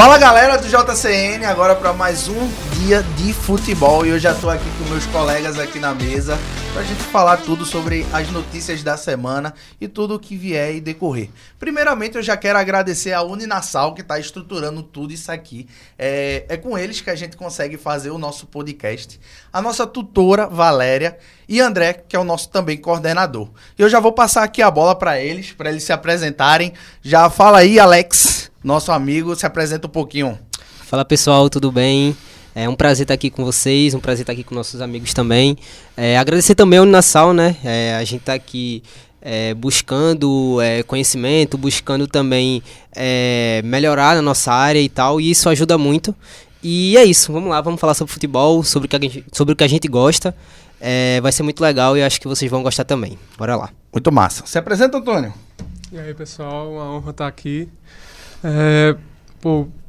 Fala galera do JCN, agora para mais um dia de futebol e eu já tô aqui com meus colegas aqui na mesa pra gente falar tudo sobre as notícias da semana e tudo o que vier e decorrer. Primeiramente eu já quero agradecer a Uninasal que tá estruturando tudo isso aqui, é com eles que a gente consegue fazer o nosso podcast, a nossa tutora Valéria e André, que é o nosso também coordenador. Eu já vou passar aqui a bola para eles se apresentarem. Já fala aí, Alex, nosso amigo, se apresenta um pouquinho. Fala pessoal, tudo bem? É um prazer estar aqui com vocês, um prazer estar aqui com nossos amigos também. Agradecer também ao Uninasal, né? A gente está aqui buscando conhecimento, buscando também melhorar na nossa área e tal, e isso ajuda muito. E é isso, vamos lá, vamos falar sobre futebol, sobre o que a gente gosta. Vai ser muito legal e acho que vocês vão gostar também. Bora lá. Muito massa. Se apresenta, Antônio. E aí, pessoal, uma honra estar aqui.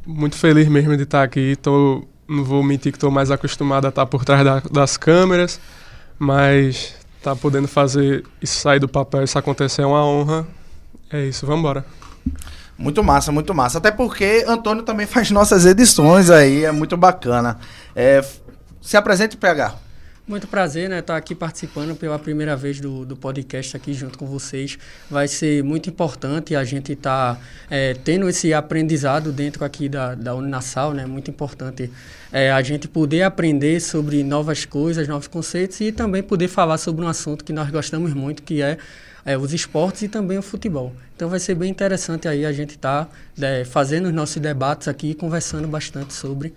Muito feliz mesmo de estar aqui. Não vou mentir que estou mais acostumado a estar por trás das câmeras, mas estar podendo fazer isso sair do papel, isso acontecer é uma honra. É isso, vamos embora. Muito massa, muito massa. Até porque Antônio também faz nossas edições aí, é muito bacana. Se apresente, PH. Muito prazer, né, estar aqui participando pela primeira vez do podcast aqui junto com vocês. Vai ser muito importante a gente estar tendo esse aprendizado dentro aqui da Uninasal, né? Muito importante a gente poder aprender sobre novas coisas, novos conceitos e também poder falar sobre um assunto que nós gostamos muito, que é os esportes e também o futebol. Então vai ser bem interessante aí a gente estar fazendo os nossos debates aqui e conversando bastante sobre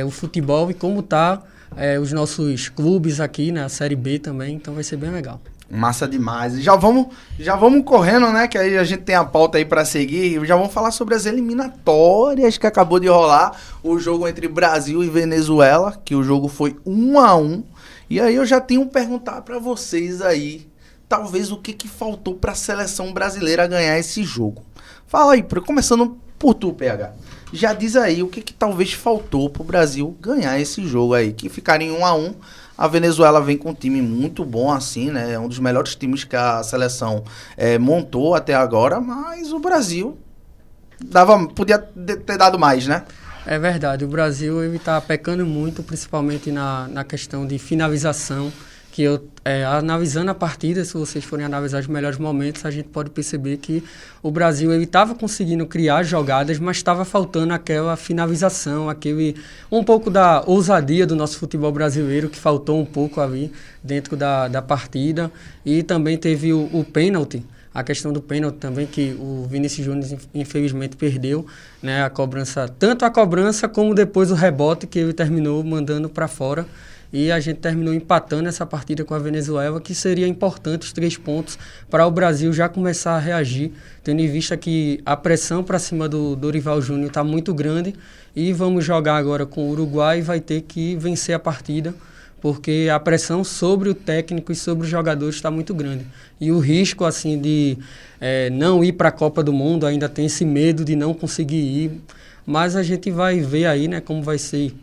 o futebol e como está os nossos clubes aqui na Série B também, então vai ser bem legal. Massa demais. E já vamos correndo, né? Que aí a gente tem a pauta aí pra seguir. Já vamos falar sobre as eliminatórias que acabou de rolar. O jogo entre Brasil e Venezuela, que o jogo foi 1-1. E aí eu já tenho que perguntar pra vocês aí, talvez o que faltou pra seleção brasileira ganhar esse jogo. Fala aí, começando por tu, PH. Já diz aí o que talvez faltou pro Brasil ganhar esse jogo aí, que ficaria em 1-1. A Venezuela vem com um time muito bom assim, né? É um dos melhores times que a seleção montou até agora, mas o Brasil podia ter dado mais, né? É verdade, o Brasil está pecando muito, principalmente na questão de finalização, que analisando a partida, se vocês forem analisar os melhores momentos, a gente pode perceber que o Brasil estava conseguindo criar jogadas, mas estava faltando aquela finalização, um pouco da ousadia do nosso futebol brasileiro, que faltou um pouco ali dentro da partida. E também teve o pênalti, a questão do pênalti também, que o Vinícius Júnior infelizmente perdeu, né, tanto a cobrança como depois o rebote que ele terminou mandando para fora. E a gente terminou empatando essa partida com a Venezuela, que seria importante os 3 pontos para o Brasil já começar a reagir, tendo em vista que a pressão para cima do Dorival Júnior está muito grande e vamos jogar agora com o Uruguai e vai ter que vencer a partida, porque a pressão sobre o técnico e sobre os jogadores está muito grande. E o risco assim de não ir para a Copa do Mundo, ainda tem esse medo de não conseguir ir, mas a gente vai ver aí, né, como vai ser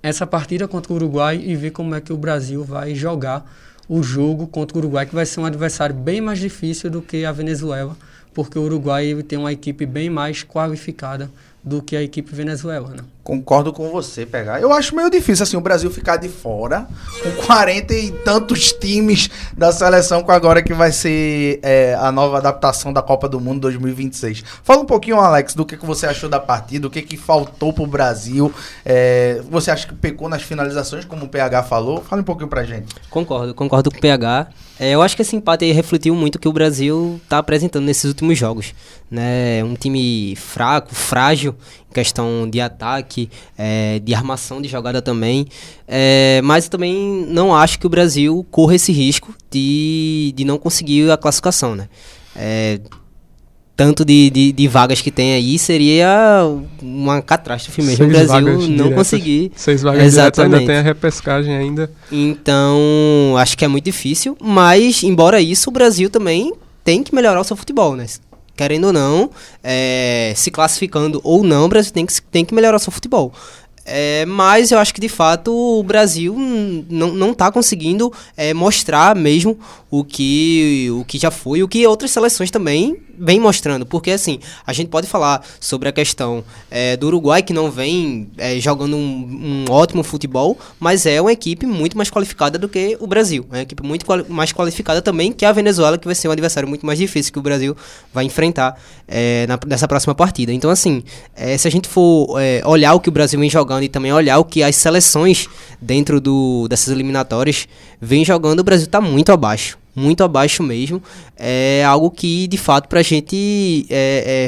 essa partida contra o Uruguai e ver como é que o Brasil vai jogar o jogo contra o Uruguai, que vai ser um adversário bem mais difícil do que a Venezuela, porque o Uruguai tem uma equipe bem mais qualificada do que a equipe venezuelana. Concordo com você, PH. Eu acho meio difícil assim o Brasil ficar de fora com 40 e tantos times da seleção com agora que vai ser a nova adaptação da Copa do Mundo 2026. Fala um pouquinho, Alex, do que você achou da partida, o que faltou pro Brasil. Você acha que pecou nas finalizações, como o PH falou? Fala um pouquinho pra gente. Concordo com o PH. Eu acho que esse empate aí refletiu muito o que o Brasil está apresentando nesses últimos jogos, né? Um time fraco, frágil, em questão de ataque, de armação de jogada também, mas também não acho que o Brasil corra esse risco de não conseguir a classificação, né? Tanto de vagas que tem aí, seria uma catástrofe mesmo o Brasil não conseguir. 6 vagas diretas, ainda tem a repescagem ainda. Então, acho que é muito difícil, mas, embora isso, o Brasil também tem que melhorar o seu futebol, né? Querendo ou não, se classificando ou não, o Brasil tem que melhorar o seu futebol. Mas eu acho que de fato o Brasil não está conseguindo mostrar mesmo o que já foi, o que outras seleções também vem mostrando, porque assim, a gente pode falar sobre a questão do Uruguai, que não vem jogando um ótimo futebol, mas é uma equipe muito mais qualificada do que o Brasil, é uma equipe muito mais qualificada também que a Venezuela, que vai ser um adversário muito mais difícil que o Brasil vai enfrentar nessa próxima partida. Então assim, se a gente for olhar o que o Brasil vem jogando e também olhar o que as seleções dentro dessas eliminatórias vem jogando, o Brasil está muito abaixo mesmo. É algo que, de fato, pra gente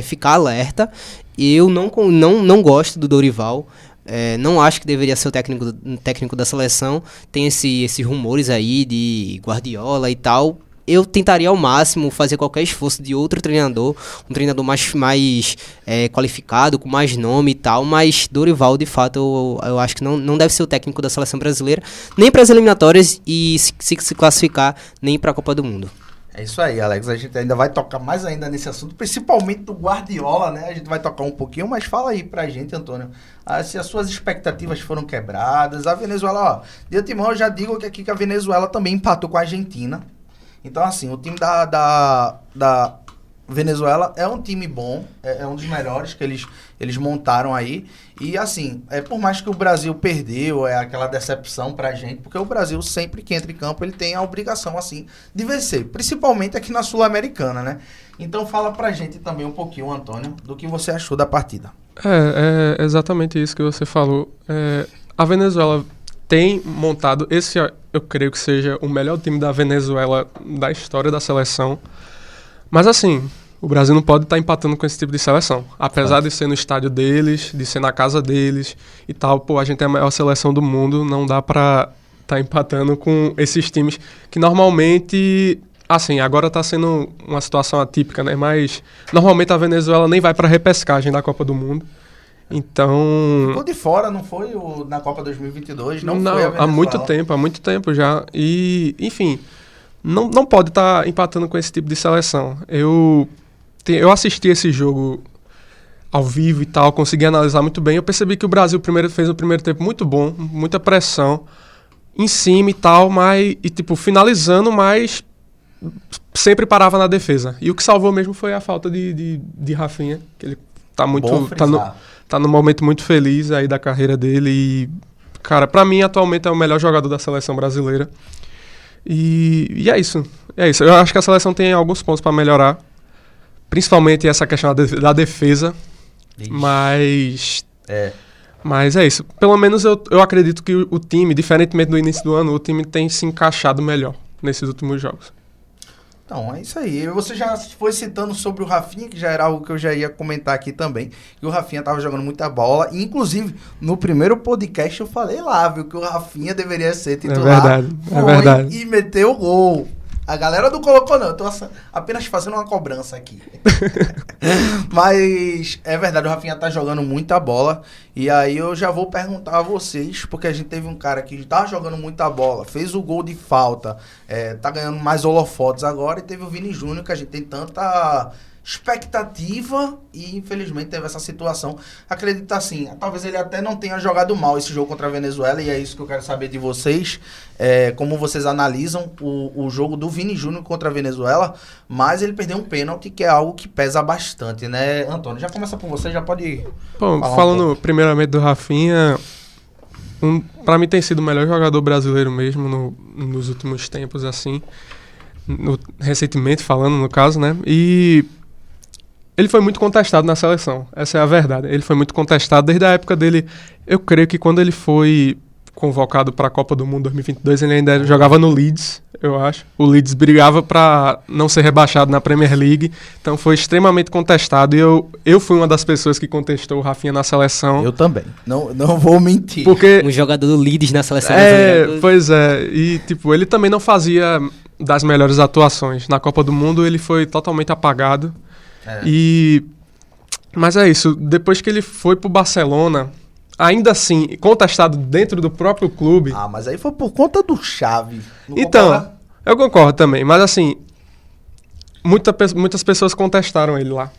ficar alerta. Eu não gosto do Dorival. Não acho que deveria ser o técnico da seleção. Tem esses rumores aí de Guardiola e tal. Eu tentaria ao máximo fazer qualquer esforço de outro treinador, um treinador mais qualificado, com mais nome e tal, mas Dorival, de fato, eu acho que não deve ser o técnico da seleção brasileira, nem para as eliminatórias e se classificar, nem para a Copa do Mundo. É isso aí, Alex. A gente ainda vai tocar mais ainda nesse assunto, principalmente do Guardiola, né? A gente vai tocar um pouquinho, mas fala aí pra gente, Antônio, se as suas expectativas foram quebradas. A Venezuela, de antemão, eu já digo que aqui que a Venezuela também empatou com a Argentina. Então, assim, o time da Venezuela é um time bom, é um dos melhores que eles montaram aí. E, assim, por mais que o Brasil perdeu, aquela decepção pra gente, porque o Brasil, sempre que entra em campo, ele tem a obrigação, assim, de vencer, principalmente aqui na Sul-Americana, né? Então, fala pra gente também um pouquinho, Antônio, do que você achou da partida. É exatamente isso que você falou. A Venezuela tem montado, eu creio que seja o melhor time da Venezuela da história da seleção. Mas assim, o Brasil não pode estar empatando com esse tipo de seleção. Apesar de ser no estádio deles, de ser na casa deles e tal, a gente é a maior seleção do mundo, não dá pra estar empatando com esses times que normalmente, assim, agora tá sendo uma situação atípica, né? Mas normalmente a Venezuela nem vai pra repescagem da Copa do Mundo. Então... Ficou de fora, não foi na Copa 2022? Não foi a Venezuela. Há muito tempo já. E, enfim, não pode estar empatando com esse tipo de seleção. Eu assisti esse jogo ao vivo e tal, consegui analisar muito bem. Eu percebi que o Brasil fez um primeiro tempo muito bom, muita pressão, em cima e tal, finalizando, mas sempre parava na defesa. E o que salvou mesmo foi a falta de Rafinha, que ele tá num momento muito feliz aí da carreira dele e, cara, pra mim atualmente é o melhor jogador da seleção brasileira. E é isso. Eu acho que a seleção tem alguns pontos pra melhorar, principalmente essa questão da defesa. Ixi. Mas é isso. Pelo menos eu acredito que o time, diferentemente do início do ano, o time tem se encaixado melhor nesses últimos jogos. Então, é isso aí. Você já foi citando sobre o Rafinha, que já era algo que eu já ia comentar aqui também. E o Rafinha tava jogando muita bola. E, inclusive, no primeiro podcast eu falei lá, viu, que o Rafinha deveria ser titular. É verdade. E meteu o gol. A galera não colocou, não. Eu tô apenas fazendo uma cobrança aqui. Mas é verdade, o Rafinha tá jogando muita bola. E aí eu já vou perguntar a vocês, porque a gente teve um cara que tá jogando muita bola, fez o gol de falta, tá ganhando mais holofotes agora. E teve o Vini Júnior, que a gente tem tanta expectativa e infelizmente teve essa situação. Acredito assim, talvez ele até não tenha jogado mal esse jogo contra a Venezuela, e é isso que eu quero saber de vocês, como vocês analisam o jogo do Vini Júnior contra a Venezuela, mas ele perdeu um pênalti, que é algo que pesa bastante, né, Antônio? Já começa por você, já pode... Bom, falando primeiramente do Rafinha, pra mim tem sido o melhor jogador brasileiro mesmo nos últimos tempos, assim, recentemente falando, no caso, né, e ele foi muito contestado na seleção, essa é a verdade. Ele foi muito contestado desde a época dele. Eu creio que quando ele foi convocado para a Copa do Mundo 2022, ele ainda jogava no Leeds, eu acho. O Leeds brigava para não ser rebaixado na Premier League, então foi extremamente contestado. E eu fui uma das pessoas que contestou o Rafinha na seleção. Eu também, não vou mentir. Porque um jogador do Leeds na seleção. Pois é. E ele também não fazia das melhores atuações. Na Copa do Mundo ele foi totalmente apagado. Mas é isso, depois que ele foi pro Barcelona, ainda assim, contestado dentro do próprio clube... mas aí foi por conta do Xavi. Então, eu concordo também, mas assim, muitas pessoas contestaram ele lá.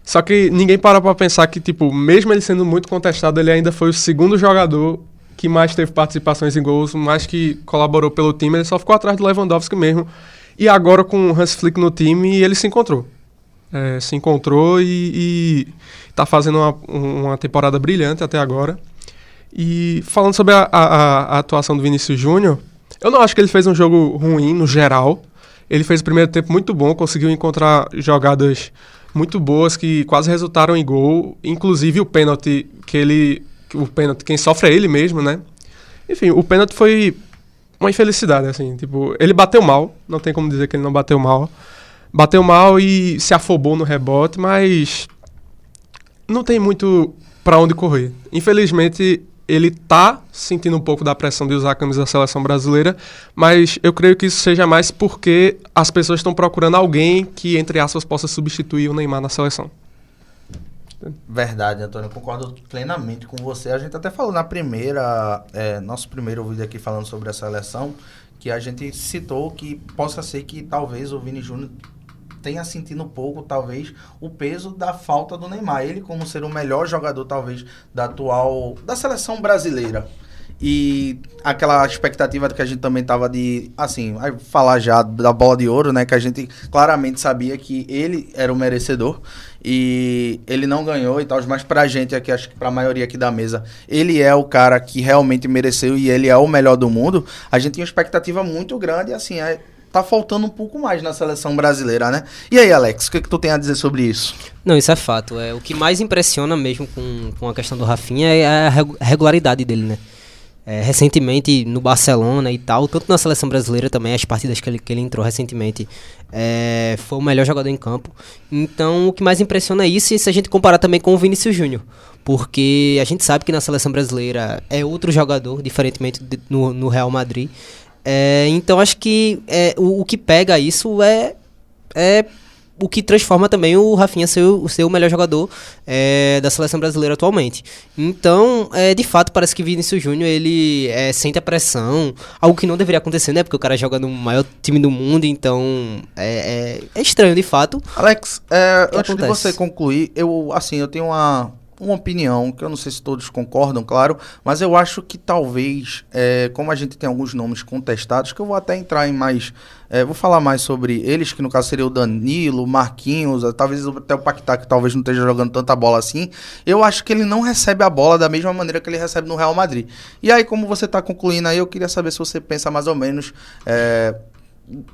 Só que ninguém parou pra pensar que, mesmo ele sendo muito contestado, ele ainda foi o segundo jogador que mais teve participações em gols, mais que colaborou pelo time, ele só ficou atrás do Lewandowski mesmo. E agora com o Hans Flick no time, ele se encontrou. se encontrou e tá fazendo uma temporada brilhante até agora. E falando sobre a atuação do Vinícius Júnior, eu não acho que ele fez um jogo ruim no geral. Ele fez o primeiro tempo muito bom, conseguiu encontrar jogadas muito boas que quase resultaram em gol. Inclusive o pênalti quem sofre é ele mesmo, né? Enfim, o pênalti foi uma infelicidade, assim, tipo, ele bateu mal, não tem como dizer que ele não bateu mal. Bateu mal e se afobou no rebote, mas não tem muito pra onde correr. Infelizmente, ele tá sentindo um pouco da pressão de usar a camisa da seleção brasileira, mas eu creio que isso seja mais porque as pessoas estão procurando alguém que, entre aspas, possa substituir o Neymar na seleção. Verdade, Antônio, eu concordo plenamente com você. A gente até falou na nosso primeiro vídeo aqui falando sobre a seleção, que a gente citou que possa ser que talvez o Vini Júnior tenha sentido um pouco, talvez, o peso da falta do Neymar. Ele como ser o melhor jogador, talvez, da seleção brasileira. E aquela expectativa que a gente também tava de, assim, vai falar já da bola de ouro, né? Que a gente claramente sabia que ele era o merecedor e ele não ganhou e tal, mas pra gente aqui, acho que pra maioria aqui da mesa, ele é o cara que realmente mereceu e ele é o melhor do mundo. A gente tinha uma expectativa muito grande e, assim, tá faltando um pouco mais na seleção brasileira, né? E aí, Alex, o que tu tem a dizer sobre isso? Não, isso é fato. O que mais impressiona mesmo com a questão do Rafinha é a regularidade dele, né? Recentemente no Barcelona e tal, tanto na seleção brasileira também, as partidas que ele entrou recentemente, foi o melhor jogador em campo. Então o que mais impressiona é isso, e se a gente comparar também com o Vinícius Júnior, porque a gente sabe que na seleção brasileira é outro jogador, diferentemente no Real Madrid. Então acho que o que pega isso é o que transforma também o Rafinha ser o melhor jogador da seleção brasileira atualmente. Então, de fato, parece que Vinícius Júnior, ele sente a pressão, algo que não deveria acontecer, né? Porque o cara joga no maior time do mundo, então é estranho, de fato. Alex, antes de você concluir, eu tenho uma opinião, que eu não sei se todos concordam, claro, mas eu acho que talvez, como a gente tem alguns nomes contestados, que eu vou até entrar em mais, vou falar mais sobre eles, que no caso seria o Danilo, o Marquinhos, talvez até o Paquetá, que talvez não esteja jogando tanta bola assim, eu acho que ele não recebe a bola da mesma maneira que ele recebe no Real Madrid. E aí, como você está concluindo aí, eu queria saber se você pensa mais ou menos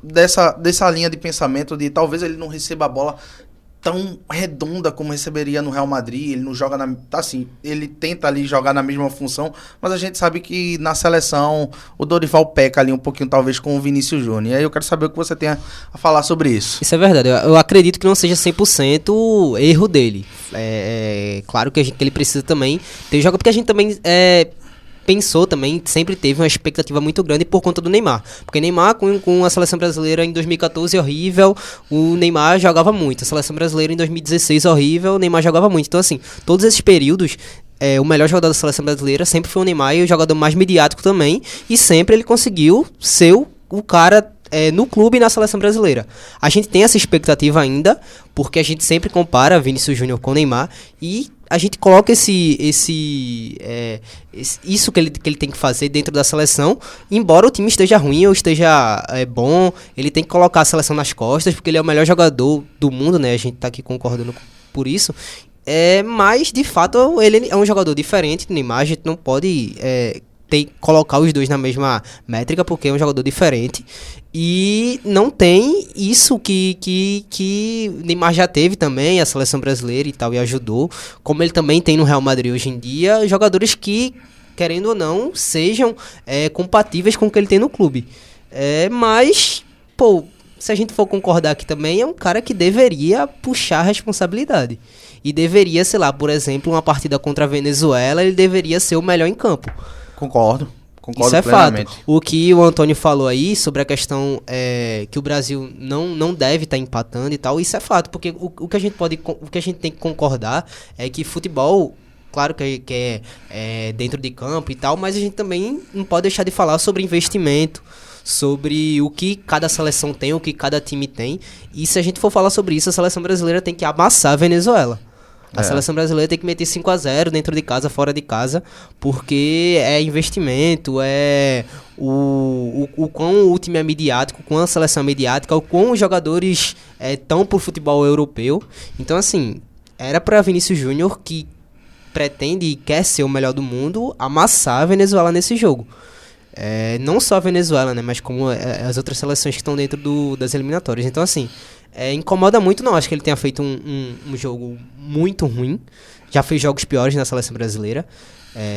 dessa linha de pensamento de talvez ele não receba a bola tão redonda como receberia no Real Madrid. Ele não joga ele tenta ali jogar na mesma função, mas a gente sabe que na seleção o Dorival peca ali um pouquinho talvez com o Vinícius Júnior. E aí eu quero saber o que você tem a falar sobre isso. Isso é verdade, eu acredito que não seja 100% erro dele. Claro que ele precisa também ter jogo, porque a gente também pensou também, sempre teve uma expectativa muito grande por conta do Neymar. Porque Neymar, com a seleção brasileira em 2014, horrível, o Neymar jogava muito. A seleção brasileira em 2016, horrível, o Neymar jogava muito. Então, assim, todos esses períodos, o melhor jogador da seleção brasileira sempre foi o Neymar, e o jogador mais midiático também, e sempre ele conseguiu ser o cara no clube e na seleção brasileira. A gente tem essa expectativa ainda, porque a gente sempre compara Vinícius Júnior com o Neymar, e a gente coloca isso que ele tem que fazer dentro da seleção, embora o time esteja ruim ou esteja bom, ele tem que colocar a seleção nas costas, porque ele é o melhor jogador do mundo, né? A gente tá aqui concordando por isso. Mas, de fato, ele é um jogador diferente do Neymar, a gente não pode colocar os dois na mesma métrica, porque é um jogador diferente. E não tem isso que Neymar já teve também, a seleção brasileira e tal, e ajudou. Como ele também tem no Real Madrid hoje em dia, jogadores que, querendo ou não, sejam compatíveis com o que ele tem no clube. Mas, se a gente for concordar aqui também, é um cara que deveria puxar a responsabilidade. E deveria, sei lá, por exemplo, uma partida contra a Venezuela, ele deveria ser o melhor em campo. Concordo isso é plenamente. Fato. O que o Antônio falou aí sobre a questão que o Brasil não deve estar empatando e tal, isso é fato, porque o que a gente tem que concordar é que futebol, claro que é dentro de campo e tal, mas a gente também não pode deixar de falar sobre investimento, sobre o que cada seleção tem, o que cada time tem. E se a gente for falar sobre isso, a seleção brasileira tem que amassar a Venezuela. A seleção brasileira tem que meter 5-0 dentro de casa, fora de casa, porque é investimento, é o quão o time é midiático, quão a seleção é midiática, o quão os jogadores estão pro futebol europeu. Então, assim, era para Vinícius Júnior, que pretende e quer ser o melhor do mundo, amassar a Venezuela nesse jogo. Não só a Venezuela, né, mas como as outras seleções que estão dentro das eliminatórias. Então, assim, incomoda muito. Não acho que ele tenha feito um jogo muito ruim. Já fez jogos piores na seleção brasileira,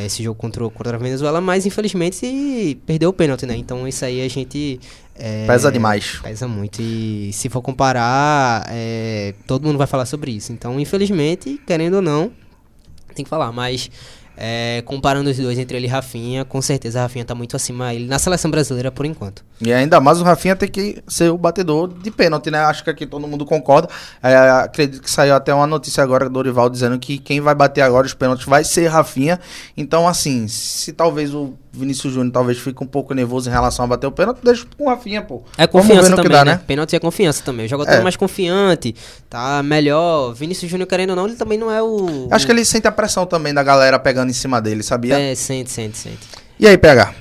esse jogo contra a Venezuela, mas infelizmente perdeu o pênalti, né? Então isso aí a gente... pesa demais. Pesa muito. E se for comparar, todo mundo vai falar sobre isso. Então, infelizmente, querendo ou não, tem que falar. Mas comparando os dois, entre ele e Rafinha, com certeza a Rafinha tá muito acima ele na seleção brasileira por enquanto. E ainda mais o Rafinha tem que ser o batedor de pênalti, né? Acho que aqui todo mundo concorda. Acredito que saiu até uma notícia agora do Dorival dizendo que quem vai bater agora os pênaltis vai ser Rafinha. Então, assim, se talvez o Vinícius Júnior talvez fique um pouco nervoso em relação a bater o pênalti, deixa com o Rafinha, pô. É confiança também, dá, né? Pênalti é confiança também. O jogador mais confiante, tá melhor. Vinícius Júnior, querendo ou não, ele também não é o... Acho que ele sente a pressão também da galera pegando em cima dele, sabia? Sente. E aí, PH?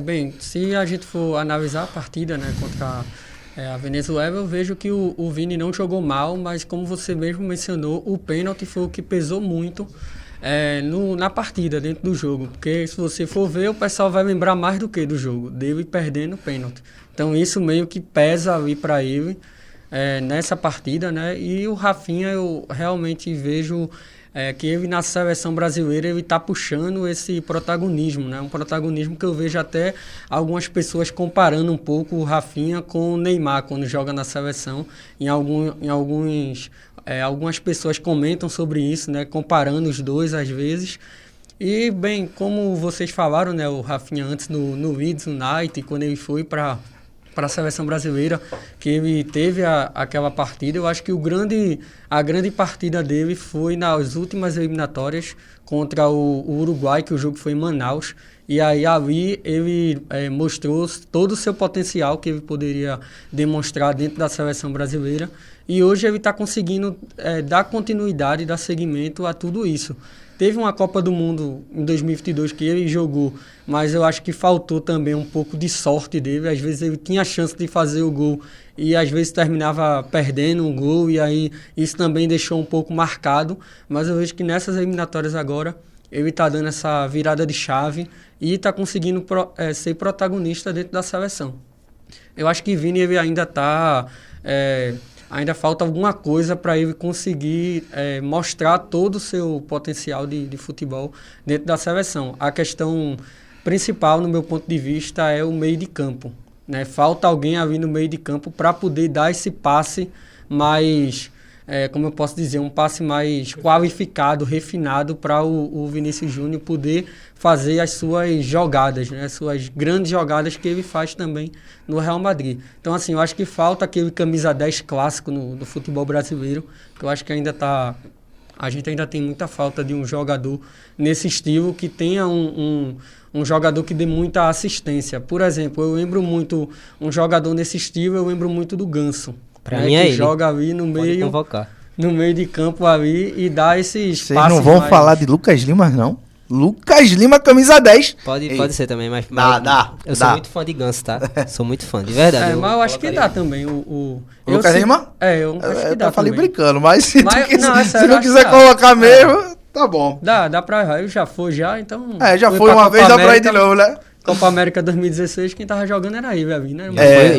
Bem, se a gente for analisar a partida, né, contra a Venezuela, eu vejo que o Vini não jogou mal, mas como você mesmo mencionou, o pênalti foi o que pesou muito na partida, dentro do jogo. Porque se você for ver, o pessoal vai lembrar mais do que do jogo, dele perdendo o pênalti. Então isso meio que pesa ali para ele nessa partida, né? E o Rafinha, eu realmente vejo... que ele na seleção brasileira ele está puxando esse protagonismo, né? Um protagonismo que eu vejo até algumas pessoas comparando um pouco o Rafinha com o Neymar quando joga na seleção. Algumas pessoas comentam sobre isso, né? Comparando os dois às vezes. E bem, como vocês falaram, né? O Rafinha antes no Leeds United, quando ele foi para a seleção brasileira, que ele teve aquela partida. Eu acho que a grande partida dele foi nas últimas eliminatórias contra o Uruguai, que o jogo foi em Manaus. E aí ali ele mostrou todo o seu potencial que ele poderia demonstrar dentro da seleção brasileira. E hoje ele está conseguindo dar continuidade, dar seguimento a tudo isso. Teve uma Copa do Mundo em 2022 que ele jogou, mas eu acho que faltou também um pouco de sorte dele. Às vezes ele tinha a chance de fazer o gol e às vezes terminava perdendo um gol, e aí isso também deixou um pouco marcado. Mas eu vejo que nessas eliminatórias agora ele está dando essa virada de chave e está conseguindo ser protagonista dentro da seleção. Eu acho que Vini ele ainda está... ainda falta alguma coisa para ele conseguir mostrar todo o seu potencial de futebol dentro da seleção. A questão principal, no meu ponto de vista, é o meio de campo, né? Falta alguém ali no meio de campo para poder dar esse passe mais, como eu posso dizer, um passe mais qualificado, refinado, para o Vinícius Júnior poder fazer as suas jogadas, né? As suas grandes jogadas que ele faz também no Real Madrid. Então, assim, eu acho que falta aquele camisa 10 clássico no futebol brasileiro, que eu acho que a gente ainda tem muita falta de um jogador nesse estilo, que tenha um jogador que dê muita assistência. Por exemplo, eu lembro muito, um jogador nesse estilo, eu lembro muito do Ganso. Pra mim é que ele. Joga ali no meio de campo ali e dá esses passes. Vocês não vão falar de Lucas Lima, não? Lucas Lima, camisa 10. Pode ser também, mas dá. Eu sou muito fã de Ganso, tá? Sou muito fã, de verdade. Mas eu acho que dá também. O Lucas Lima? Eu acho que dá. Eu falei também. Brincando, mas se não quiser dá. colocar mesmo, tá bom. Dá pra ir. Já foi já, então... já foi uma vez, dá pra ir de novo, né? Copa América 2016, quem tava jogando era aí, velho, né?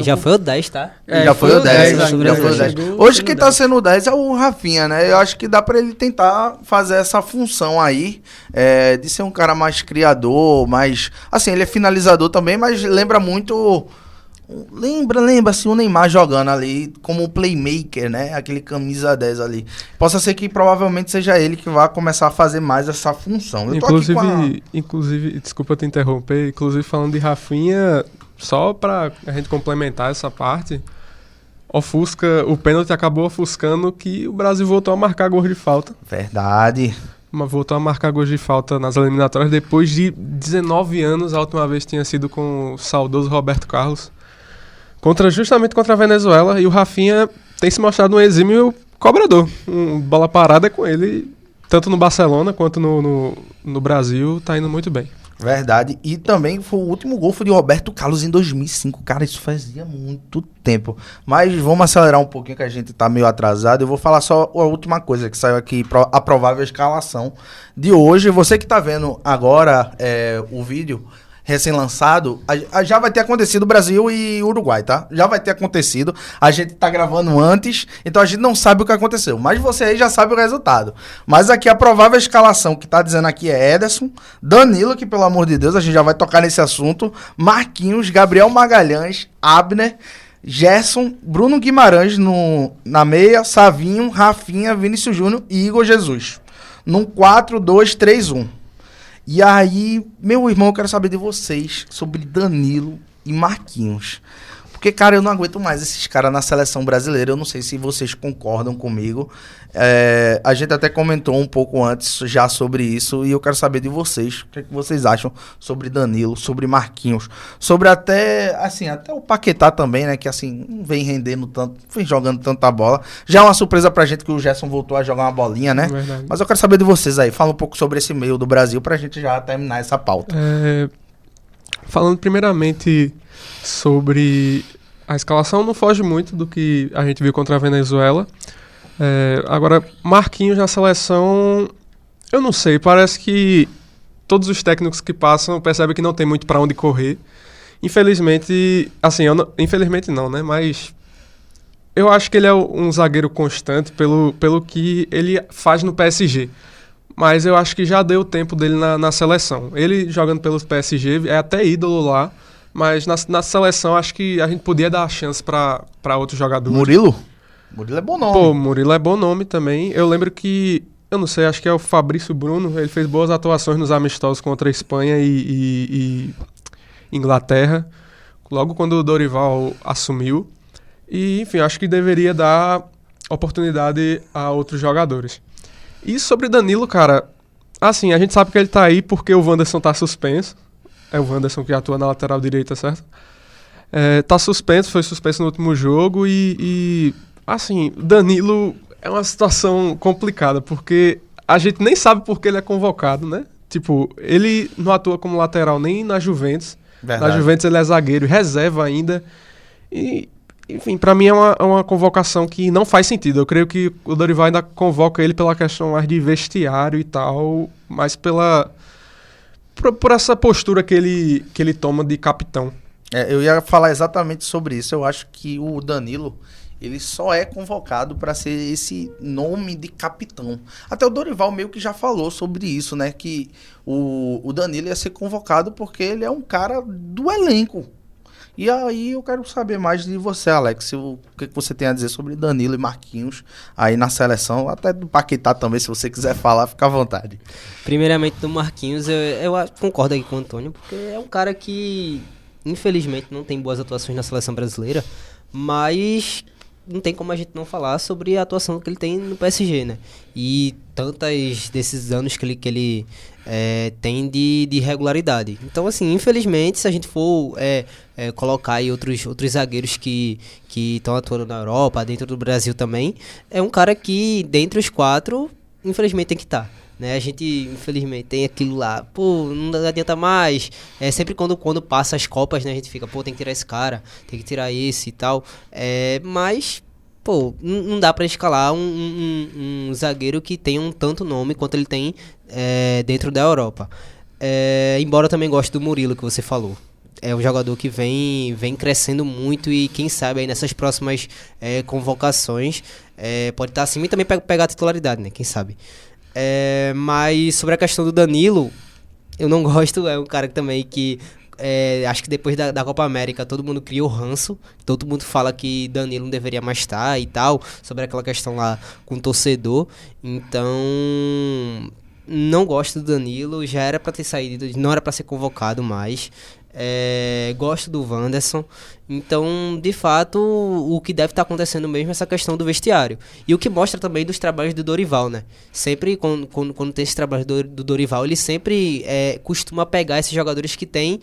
Já foi o 10, tá? Já foi o 10. Hoje quem tá 10. sendo o 10 é o Rafinha, né? Eu acho que dá pra ele tentar fazer essa função aí, de ser um cara mais criador, mais... Assim, ele é finalizador também, mas lembra muito... Lembra assim, o Neymar jogando ali como playmaker, né? Aquele camisa 10 ali. Possa ser que provavelmente seja ele que vai começar a fazer mais essa função. Inclusive, desculpa te interromper, inclusive falando de Rafinha, só pra a gente complementar essa parte, o pênalti acabou ofuscando que o Brasil voltou a marcar gols de falta. Verdade. Voltou a marcar gols de falta nas eliminatórias depois de 19 anos. A última vez tinha sido com o saudoso Roberto Carlos. Justamente contra a Venezuela, e o Rafinha tem se mostrado um exímio cobrador. Bola parada é com ele, tanto no Barcelona quanto no Brasil, tá indo muito bem. Verdade. E também foi o último gol foi de Roberto Carlos em 2005. Cara, isso fazia muito tempo. Mas vamos acelerar um pouquinho que a gente tá meio atrasado. Eu vou falar só a última coisa que saiu aqui, a provável escalação de hoje. Você que tá vendo agora o vídeo recém-lançado, já vai ter acontecido Brasil e Uruguai, tá? Já vai ter acontecido. A gente tá gravando antes, então a gente não sabe o que aconteceu. Mas você aí já sabe o resultado. Mas aqui a provável escalação que tá dizendo aqui é Ederson, Danilo, que pelo amor de Deus, a gente já vai tocar nesse assunto, Marquinhos, Gabriel Magalhães, Abner, Gerson, Bruno Guimarães na meia, Savinho, Rafinha, Vinícius Júnior e Igor Jesus. Num 4-2-3-1. E aí, meu irmão, eu quero saber de vocês sobre Danilo e Marquinhos. Porque, cara, eu não aguento mais esses caras na seleção brasileira. Eu não sei se vocês concordam comigo. A gente até comentou um pouco antes já sobre isso. E eu quero saber de vocês. O que é que vocês acham sobre Danilo, sobre Marquinhos. Sobre até o Paquetá também, né? Que, assim, não vem rendendo tanto, vem jogando tanta bola. Já é uma surpresa pra gente que o Gerson voltou a jogar uma bolinha, né? Verdade. Mas eu quero saber de vocês aí. Fala um pouco sobre esse meio do Brasil pra gente já terminar essa pauta. Falando primeiramente sobre a escalação, não foge muito do que a gente viu contra a Venezuela. Agora, Marquinhos na seleção, eu não sei, parece que todos os técnicos que passam percebem que não tem muito para onde correr. Infelizmente, assim, infelizmente não, né? Mas eu acho que ele é um zagueiro constante pelo que ele faz no PSG. Mas eu acho que já deu o tempo dele na seleção. Ele jogando pelo PSG é até ídolo lá, mas na seleção acho que a gente podia dar a chance para outros jogadores. Murilo? Murilo é bom nome. Pô, Murilo é bom nome também. Eu lembro que, eu não sei, acho que é o Fabrício Bruno, ele fez boas atuações nos amistosos contra a Espanha e Inglaterra, logo quando o Dorival assumiu. E, enfim, acho que deveria dar oportunidade a outros jogadores. E sobre Danilo, cara, assim, a gente sabe que ele tá aí porque o Wanderson tá suspenso. É o Wanderson que atua na lateral direita, certo? Tá suspenso, foi suspenso no último jogo e assim, Danilo é uma situação complicada, porque a gente nem sabe por que ele é convocado, né? Tipo, ele não atua como lateral nem na Juventus. Verdade. Na Juventus ele é zagueiro, reserva ainda. E, enfim, pra mim é uma convocação que não faz sentido. Eu creio que o Dorival ainda convoca ele pela questão mais de vestiário e tal, mas por essa postura que ele toma de capitão. Eu ia falar exatamente sobre isso. Eu acho que o Danilo, ele só é convocado para ser esse nome de capitão. Até o Dorival meio que já falou sobre isso, né? Que o Danilo ia ser convocado porque ele é um cara do elenco. E aí eu quero saber mais de você, Alex, o que você tem a dizer sobre Danilo e Marquinhos aí na seleção, até do Paquetá também, se você quiser falar, fica à vontade. Primeiramente do Marquinhos, eu concordo aqui com o Antônio, porque é um cara que, infelizmente, não tem boas atuações na seleção brasileira, mas não tem como a gente não falar sobre a atuação que ele tem no PSG, né? E tantos desses anos que ele tem de regularidade. Então, assim, infelizmente, se a gente for colocar aí outros zagueiros que estão atuando na Europa, dentro do Brasil também, é um cara que, dentre os quatro, infelizmente tem que estar. Né? A gente, infelizmente, tem aquilo lá, pô, não adianta mais. Sempre quando passa as Copas, né, a gente fica, pô, tem que tirar esse cara, tem que tirar esse e tal. Mas, pô, não dá pra escalar um zagueiro que tenha um tanto nome quanto ele tem dentro da Europa. Embora eu também goste do Murilo, que você falou. É um jogador que vem crescendo muito e quem sabe aí nessas próximas convocações pode estar acima e também pegar a titularidade, né? Quem sabe. Mas sobre a questão do Danilo, eu não gosto, é um cara também que acho que depois da Copa América todo mundo criou ranço, todo mundo fala que Danilo não deveria mais estar e tal, sobre aquela questão lá com o torcedor, então não gosto do Danilo, já era pra ter saído, não era pra ser convocado mais. Gosto do Wanderson. Então, de fato, o que deve estar acontecendo mesmo é essa questão do vestiário. E o que mostra também dos trabalhos do Dorival, né? Sempre, quando tem esse trabalho do Dorival, ele sempre costuma pegar esses jogadores que têm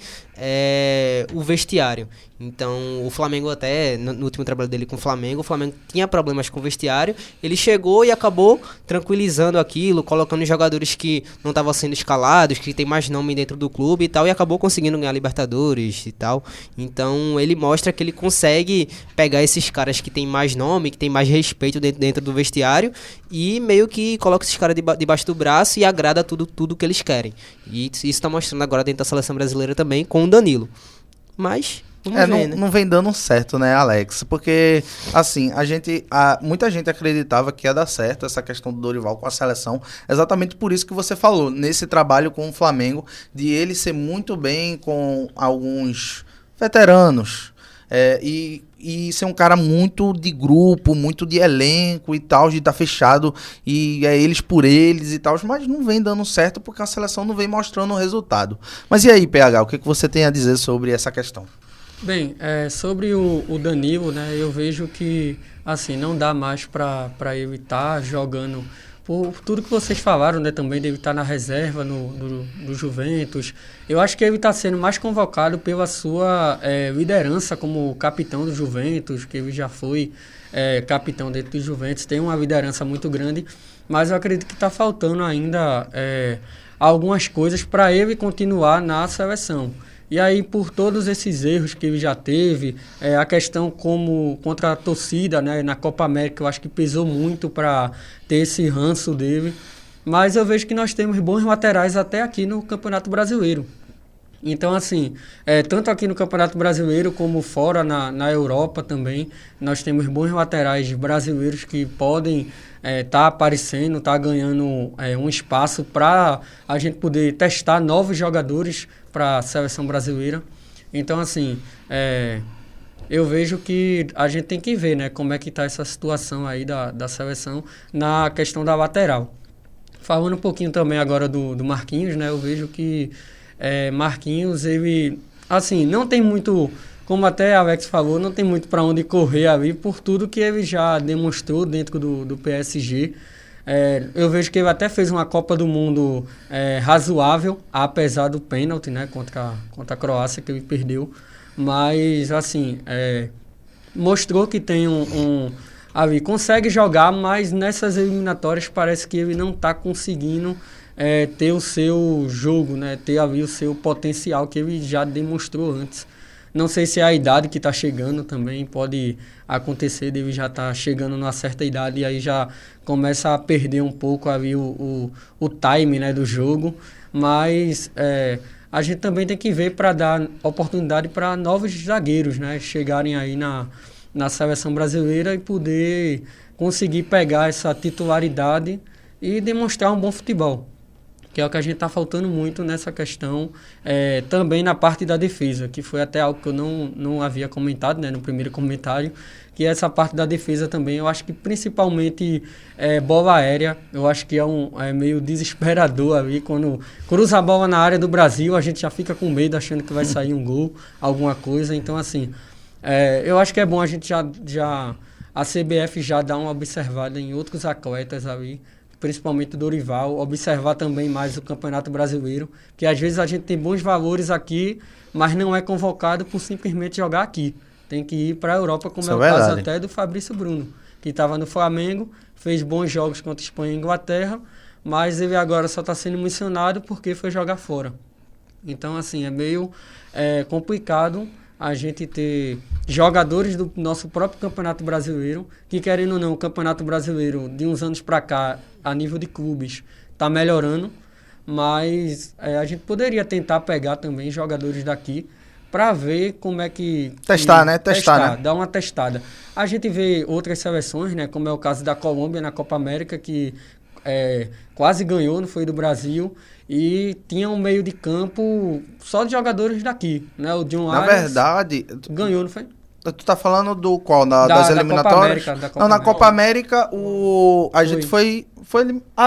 o vestiário. Então, o Flamengo até, no último trabalho dele com o Flamengo tinha problemas com o vestiário, ele chegou e acabou tranquilizando aquilo, colocando jogadores que não estavam sendo escalados, que tem mais nome dentro do clube e tal, e acabou conseguindo ganhar Libertadores e tal. Então, ele mostra que ele consegue pegar esses caras que tem mais nome, que tem mais respeito dentro do vestiário, e meio que coloca esses caras debaixo do braço e agrada tudo que eles querem. E isso está mostrando agora dentro da seleção brasileira também com o Danilo. Mas vamos ver, né? Não vem dando certo, né, Alex? Porque, assim, muita gente acreditava que ia dar certo essa questão do Dorival com a seleção, exatamente por isso que você falou, nesse trabalho com o Flamengo, de ele ser muito bem com alguns veteranos, e ser um cara muito de grupo, muito de elenco e tal, de estar fechado, e é eles por eles e tal, mas não vem dando certo porque a seleção não vem mostrando o resultado. Mas e aí, PH, o que você tem a dizer sobre essa questão? Bem, sobre o Danilo, né, eu vejo que assim, não dá mais para ele estar jogando, por tudo que vocês falaram, né, também dele estar na reserva no Juventus. Eu acho que ele está sendo mais convocado pela sua liderança como capitão do Juventus, que ele já foi capitão dentro do Juventus, tem uma liderança muito grande, mas eu acredito que está faltando ainda algumas coisas para ele continuar na seleção. E aí, por todos esses erros que ele já teve, a questão contra a torcida, né, na Copa América, eu acho que pesou muito para ter esse ranço dele. Mas eu vejo que nós temos bons laterais até aqui no Campeonato Brasileiro. Então, assim, tanto aqui no Campeonato Brasileiro como fora na Europa também, nós temos bons laterais brasileiros que podem tá aparecendo, tá ganhando um espaço para a gente poder testar novos jogadores para a seleção brasileira. Então, assim, eu vejo que a gente tem que ver, né, como é que está essa situação aí da seleção na questão da lateral. Falando um pouquinho também agora do Marquinhos, né, eu vejo que Marquinhos, ele, assim, não tem muito, como até a Alex falou, não tem muito para onde correr ali por tudo que ele já demonstrou dentro do PSG. Eu vejo que ele até fez uma Copa do Mundo razoável, apesar do pênalti, né, contra a Croácia que ele perdeu. Mas, assim, mostrou que tem ali, consegue jogar, mas nessas eliminatórias parece que ele não está conseguindo ter o seu jogo, né, ter ali o seu potencial que ele já demonstrou antes. Não sei se é a idade que está chegando também, pode acontecer dele já estar chegando numa certa idade e aí já começa a perder um pouco ali o time, né, do jogo, mas a gente também tem que ver para dar oportunidade para novos zagueiros, né, chegarem aí na seleção brasileira e poder conseguir pegar essa titularidade e demonstrar um bom futebol, que é o que a gente está faltando muito nessa questão, também na parte da defesa, que foi até algo que eu não havia comentado, né, no primeiro comentário, que essa parte da defesa também, eu acho que principalmente bola aérea, eu acho que é meio desesperador ali, quando cruza a bola na área do Brasil, a gente já fica com medo, achando que vai sair um gol, alguma coisa, então assim, eu acho que é bom a gente a CBF já dar uma observada em outros atletas ali, principalmente o Dorival, observar também mais o Campeonato Brasileiro, que às vezes a gente tem bons valores aqui, mas não é convocado por simplesmente jogar aqui. Tem que ir para a Europa, como é o caso até do Fabrício Bruno, que estava no Flamengo, fez bons jogos contra Espanha e Inglaterra, mas ele agora só está sendo mencionado porque foi jogar fora. Então, assim, é meio complicado a gente ter jogadores do nosso próprio Campeonato Brasileiro, que querendo ou não, o Campeonato Brasileiro de uns anos para cá, a nível de clubes, está melhorando, mas a gente poderia tentar pegar também jogadores daqui para ver como é que... Testar, né? Dar uma testada. A gente vê outras seleções, né, como é o caso da Colômbia na Copa América, que quase ganhou, não foi do Brasil, e tinha um meio de campo só de jogadores daqui, né? O John Na verdade... ganhou, não foi? Tu tá falando do qual? Das eliminatórias? Na Copa América, a gente foi...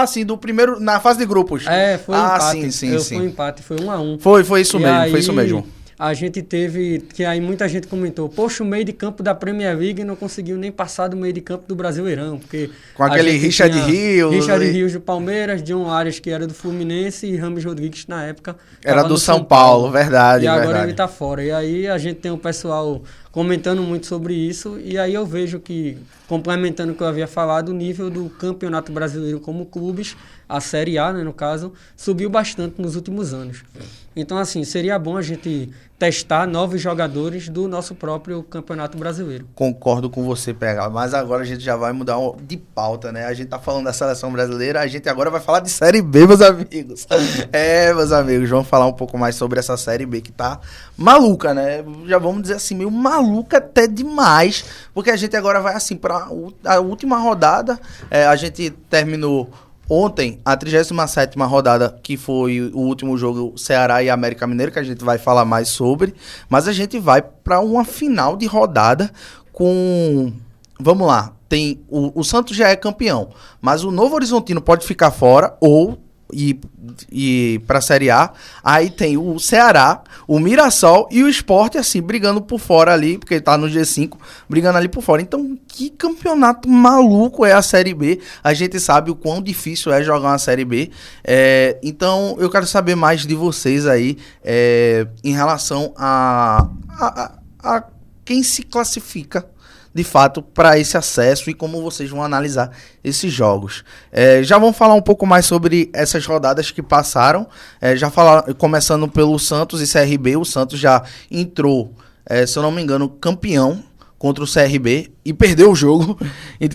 sim, do primeiro... Na fase de grupos. Foi empate. Sim. Foi empate, foi 1-1. Foi isso mesmo, foi isso mesmo. a gente teve, que aí muita gente comentou, poxa, o meio de campo da Premier League não conseguiu nem passar do meio de campo do Brasileirão, porque... Com aquele Richard Rios do Palmeiras, John Arias, que era do Fluminense, e Rames Rodrigues, na época... Era do São Paulo, verdade, e agora verdade. ele tá fora. E aí a gente tem um pessoal comentando muito sobre isso, e aí eu vejo que, complementando o que eu havia falado, o nível do Campeonato Brasileiro como clubes, a Série A, né, no caso, subiu bastante nos últimos anos. Então, assim, seria bom a gente testar novos jogadores do nosso próprio Campeonato Brasileiro. Concordo com você, PH, mas agora a gente já vai mudar de pauta, né? A gente tá falando da seleção brasileira, a gente agora vai falar de Série B, meus amigos. Meus amigos, vamos falar um pouco mais sobre essa Série B que tá maluca, né? Já vamos dizer assim, meio maluca até demais, porque a gente agora vai, assim, pra a última rodada. A gente terminou ontem a 37ª rodada, que foi o último jogo, Ceará e América Mineiro, que a gente vai falar mais sobre, mas a gente vai para uma final de rodada com... Vamos lá, tem o Santos já é campeão, mas o Novo Horizontino pode ficar fora ou ir para a Série A. Aí tem o Ceará, o Mirassol e o Sport, assim, brigando por fora ali, porque tá no G5, brigando ali por fora. Então, que campeonato maluco é a Série B. A gente sabe o quão difícil é jogar uma Série B. Então, eu quero saber mais de vocês aí, em relação a quem se classifica de fato, para esse acesso e como vocês vão analisar esses jogos. Já vamos falar um pouco mais sobre essas rodadas que passaram. Começando pelo Santos e CRB. O Santos já entrou, se eu não me engano, campeão contra o CRB e perdeu o jogo.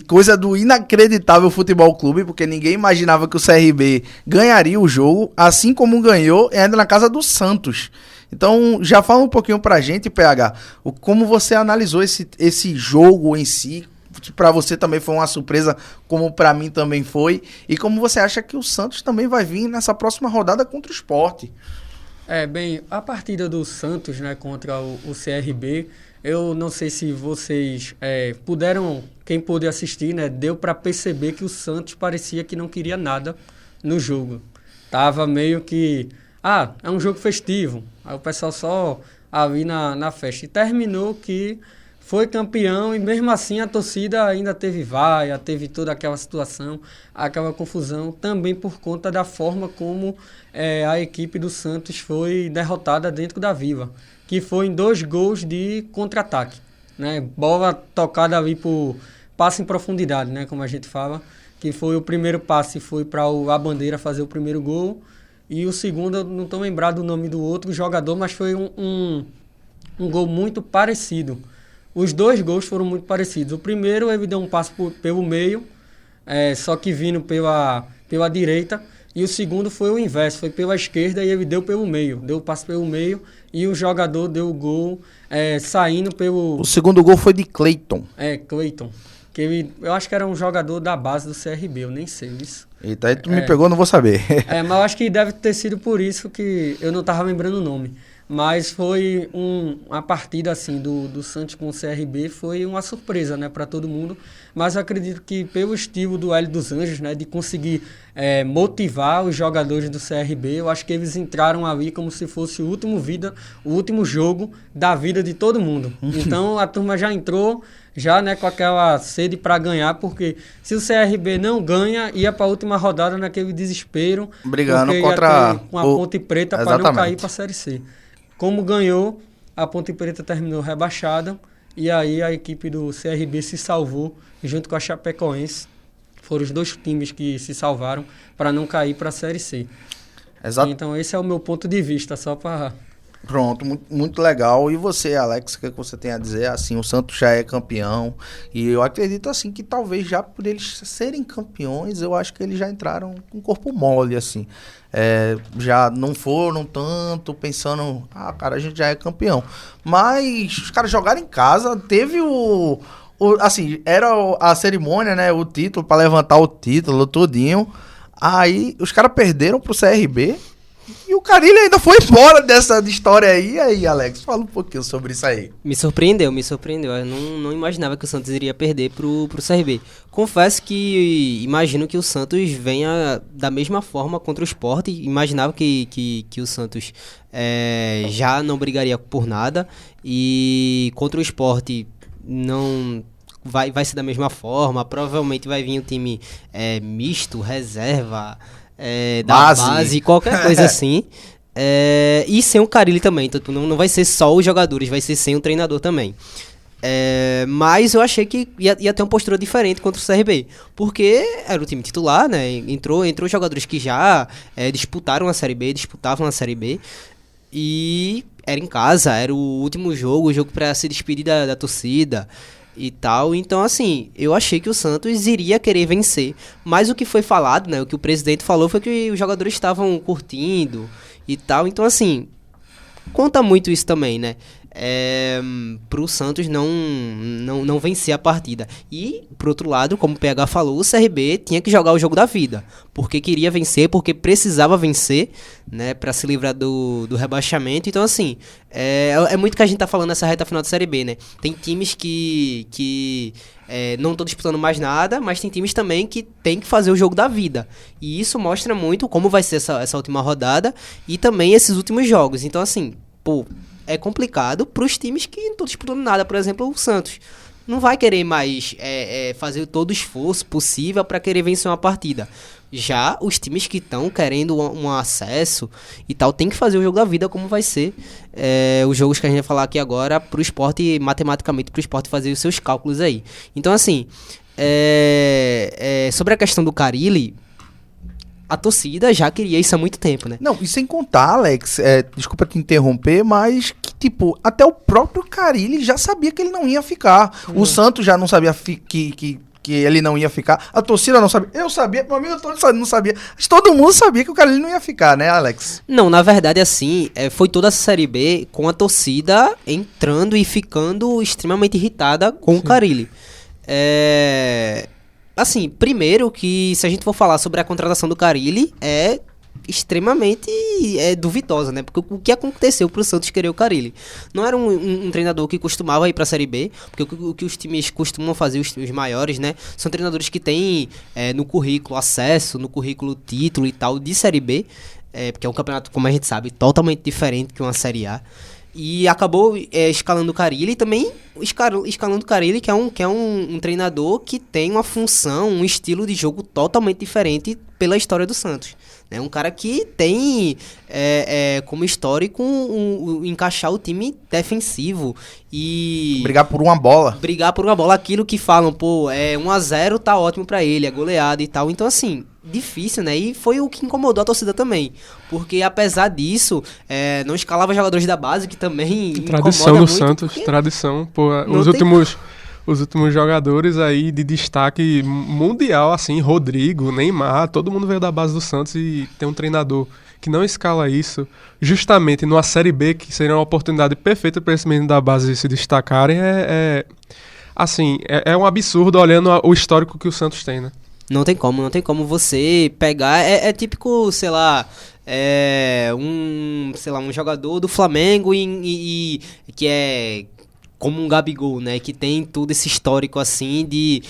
Coisa do inacreditável Futebol Clube, porque ninguém imaginava que o CRB ganharia o jogo, assim como ganhou, ainda na casa do Santos. Então, já fala um pouquinho pra gente, PH, como você analisou esse jogo em si, que pra você também foi uma surpresa, como pra mim também foi, e como você acha que o Santos também vai vir nessa próxima rodada contra o Sport. Bem, a partida do Santos, né, contra o CRB, eu não sei se vocês puderam, quem pôde assistir, né, deu pra perceber que o Santos parecia que não queria nada no jogo. Tava meio que... é um jogo festivo. Aí o pessoal só ali na festa. E terminou que foi campeão e mesmo assim a torcida ainda teve vaia, teve toda aquela situação, aquela confusão, também por conta da forma como a equipe do Santos foi derrotada dentro da Viva, que foi em 2 gols de contra-ataque, né? Bola tocada ali por passe em profundidade, né? Como a gente fala, que foi o primeiro passe, foi para a Bandeira fazer o primeiro gol. E o segundo, eu não estou lembrado do nome do outro jogador, mas foi um gol muito parecido. Os 2 gols foram muito parecidos. O primeiro, ele deu um passe pelo meio, só que vindo pela direita. E o segundo foi o inverso, foi pela esquerda e ele deu pelo meio. Deu o passe pelo meio e o jogador deu o gol saindo pelo... O segundo gol foi de Cleiton. Cleiton. Eu acho que era um jogador da base do CRB, eu nem sei isso. Eita, aí tu me pegou, não vou saber. Mas eu acho que deve ter sido por isso que eu não estava lembrando o nome. Mas foi uma partida assim do Santos com o CRB, foi uma surpresa, né, para todo mundo. Mas eu acredito que pelo estilo do Hélio dos Anjos, né, de conseguir motivar os jogadores do CRB, eu acho que eles entraram ali como se fosse o último jogo da vida de todo mundo. Então a turma já entrou já, né, com aquela sede para ganhar, porque se o CRB não ganha, ia para a última rodada naquele desespero, brigando contra com a Ponte Preta para não cair para a Série C. Como ganhou, a Ponte Preta terminou rebaixada e aí a equipe do CRB se salvou junto com a Chapecoense. Foram os 2 times que se salvaram para não cair para a Série C. Então esse é o meu ponto de vista, só para... Pronto, muito, muito legal. E você, Alex, o que você tem a dizer? Assim, o Santos já é campeão e eu acredito assim que talvez já por eles serem campeões, eu acho que eles já entraram com o corpo mole, assim. Já não foram tanto pensando, cara, a gente já é campeão. Mas os caras jogaram em casa, teve assim, era a cerimônia, né, o título, para levantar o título, tudinho. Aí os caras perderam pro CRB E o Carille ainda foi embora dessa história aí. E aí, Alex, fala um pouquinho sobre isso aí. Me surpreendeu. Eu não imaginava que o Santos iria perder pro CRB. Confesso que imagino que o Santos venha da mesma forma contra o Sport. Imaginava que o Santos já não brigaria por nada. E contra o Sport não vai ser da mesma forma. Provavelmente vai vir um time misto, reserva, da base, qualquer coisa assim. E sem o Carille também, então não vai ser só os jogadores, vai ser sem o treinador também. Mas eu achei que ia ter uma postura diferente contra o CRB, porque era o time titular, né? Entrou jogadores que já disputavam a Série B, e era em casa, era o último jogo, o jogo para se despedir da torcida e tal. Então, assim, eu achei que o Santos iria querer vencer, mas o que foi falado, né, o que o presidente falou foi que os jogadores estavam curtindo e tal. Então, assim, conta muito isso também, né, pro Santos não vencer a partida. E, por outro lado, como o PH falou, o CRB tinha que jogar o jogo da vida, porque queria vencer, porque precisava vencer, né, pra se livrar do rebaixamento. Então, assim, é muito que a gente tá falando nessa reta final da Série B, né? Tem times que não estão disputando mais nada, mas tem times também que tem que fazer o jogo da vida. E isso mostra muito como vai ser essa última rodada e também esses últimos jogos. Então, assim, é complicado pros times que não estão disputando nada. Por exemplo, o Santos não vai querer mais fazer todo o esforço possível para querer vencer uma partida. Já os times que estão querendo um acesso e tal, tem que fazer o jogo da vida, como vai ser os jogos que a gente vai falar aqui agora, pro Sport, matematicamente, pro Sport fazer os seus cálculos aí. Então, assim, sobre a questão do Carille, a torcida já queria isso há muito tempo, né? Não, e sem contar, Alex, desculpa te interromper, mas que, tipo, até o próprio Carille já sabia que ele não ia ficar. O Santos já não sabia que ele não ia ficar. A torcida não sabia. Eu sabia, meu amigo todo não sabia. Mas todo mundo sabia que o Carille não ia ficar, né, Alex? Não, na verdade, assim, foi toda essa Série B com a torcida entrando e ficando extremamente irritada com o Carille. Assim, primeiro que se a gente for falar sobre a contratação do Carille, é extremamente duvidosa, né? Porque o que aconteceu pro Santos querer o Carille? Não era um treinador que costumava ir pra Série B, porque o que os times costumam fazer, os maiores, né? São treinadores que têm no currículo acesso, no currículo título e tal de Série B, porque é um campeonato, como a gente sabe, totalmente diferente que uma Série A. E acabou escalando o Carille e também escalando o Carille, que é um treinador que tem uma função, um estilo de jogo totalmente diferente pela história do Santos. É um cara que tem como histórico encaixar o time defensivo e... Brigar por uma bola. Aquilo que falam, 1-0 tá ótimo pra ele, é goleada e tal. Então, assim, difícil, né? E foi o que incomodou a torcida também. Porque, apesar disso, não escalava jogadores da base, que também tradição do muito, Santos, tradição. Os últimos jogadores aí de destaque mundial, assim, Rodrigo, Neymar, todo mundo veio da base do Santos e tem um treinador que não escala isso, justamente numa Série B, que seria uma oportunidade perfeita para esses meninos da base se destacarem, é um absurdo olhando o histórico que o Santos tem, né? Não tem como você pegar, é típico, sei lá, um jogador do Flamengo e que é como um Gabigol, né, que tem todo esse histórico assim de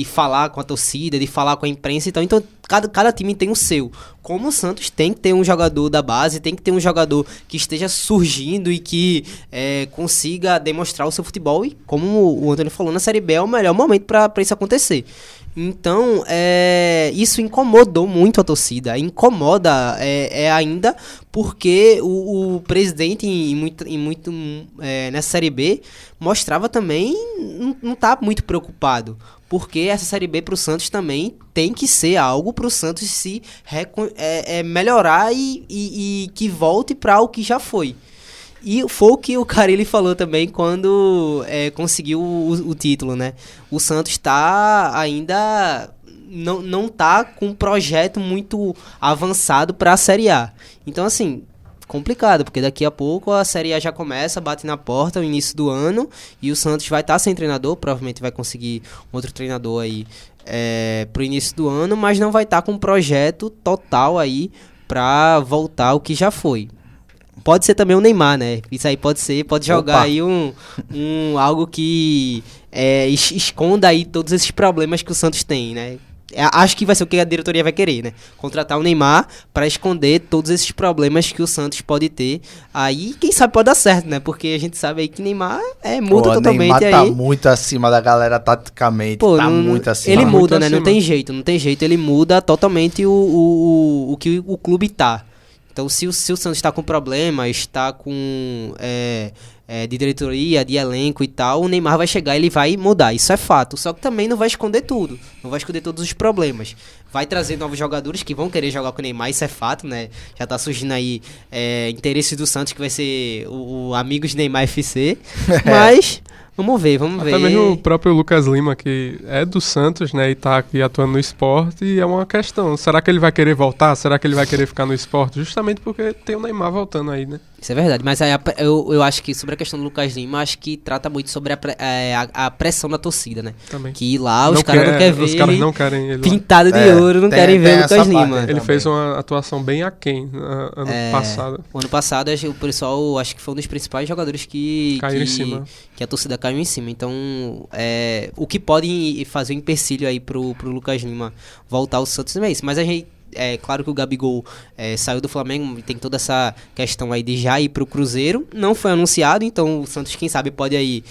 falar com a torcida, de falar com a imprensa e tal. Então cada time tem o seu. Como o Santos tem que ter um jogador da base, tem que ter um jogador que esteja surgindo e que consiga demonstrar o seu futebol, e como o Antônio falou, na Série B é o melhor momento para isso acontecer. Então, isso incomodou muito a torcida, incomoda ainda porque o presidente nessa Série B mostrava também não tá muito preocupado, porque essa Série B pro Santos também tem que ser algo pro Santos se melhorar e que volte para o que já foi. E foi o que o Carille falou também quando conseguiu o título, né? O Santos ainda não tá com um projeto muito avançado para a Série A. Então, assim, complicado, porque daqui a pouco a Série A já começa, bate na porta no início do ano, e o Santos vai estar sem treinador, provavelmente vai conseguir outro treinador aí pro início do ano, mas não vai estar com um projeto total aí pra voltar ao que já foi. Pode ser também o Neymar, né? Isso aí pode jogar Opa. aí algo que esconda aí todos esses problemas que o Santos tem, né? Acho que vai ser o que a diretoria vai querer, né? Contratar o Neymar pra esconder todos esses problemas que o Santos pode ter. Aí, quem sabe pode dar certo, né? Porque a gente sabe aí que Neymar muda Pô, totalmente Neymar tá aí. muito acima da galera taticamente. Pô, tá muito acima. ele Tá muda, muito né? Não acima. tem jeito. Ele muda totalmente o que o clube tá. Então, se o Santos está com problemas, está com de diretoria, de elenco e tal, o Neymar vai chegar e ele vai mudar. Isso é fato. Só que também não vai esconder tudo. Não vai esconder todos os problemas. Vai trazer novos jogadores que vão querer jogar com o Neymar, isso é fato, né? Já tá surgindo aí interesse do Santos, que vai ser o Amigos Neymar FC. Mas... Vamos ver. Até mesmo o próprio Lucas Lima, que é do Santos, né, e tá aqui atuando no esporte, e é uma questão. Será que ele vai querer voltar? Será que ele vai querer ficar no esporte? Justamente porque tem o Neymar voltando aí, né? Isso é verdade, mas aí eu acho que sobre a questão do Lucas Lima, acho que trata muito sobre a pressão da torcida, né? Também. Que lá os caras não querem ver Os caras ele não querem ele lá. pintado de ouro, não tem- querem tem ver o essa Lucas parte Lima. aí. Ele também. fez uma atuação bem aquém ano passado. O ano passado o pessoal, acho que foi um dos principais jogadores que Caiu em cima. que a torcida caiu em cima. Então, o que pode fazer um empecilho aí pro Lucas Lima voltar ao Santos é isso. Mas a gente, claro que o Gabigol saiu do Flamengo e tem toda essa questão aí de já ir pro Cruzeiro. Não foi anunciado, então o Santos, quem sabe, pode aí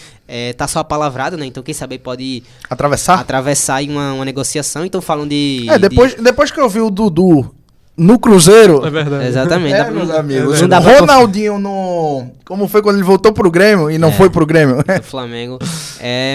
tá só apalavrado, né? Então, quem sabe pode Atravessar? atravessar aí uma negociação. Então, falam de... Depois que eu vi o Dudu no Cruzeiro... É verdade. Exatamente. dá pra- meus amigos. não dá pra Ronaldinho no... Como foi quando ele voltou pro Grêmio e não foi pro Grêmio? do Flamengo.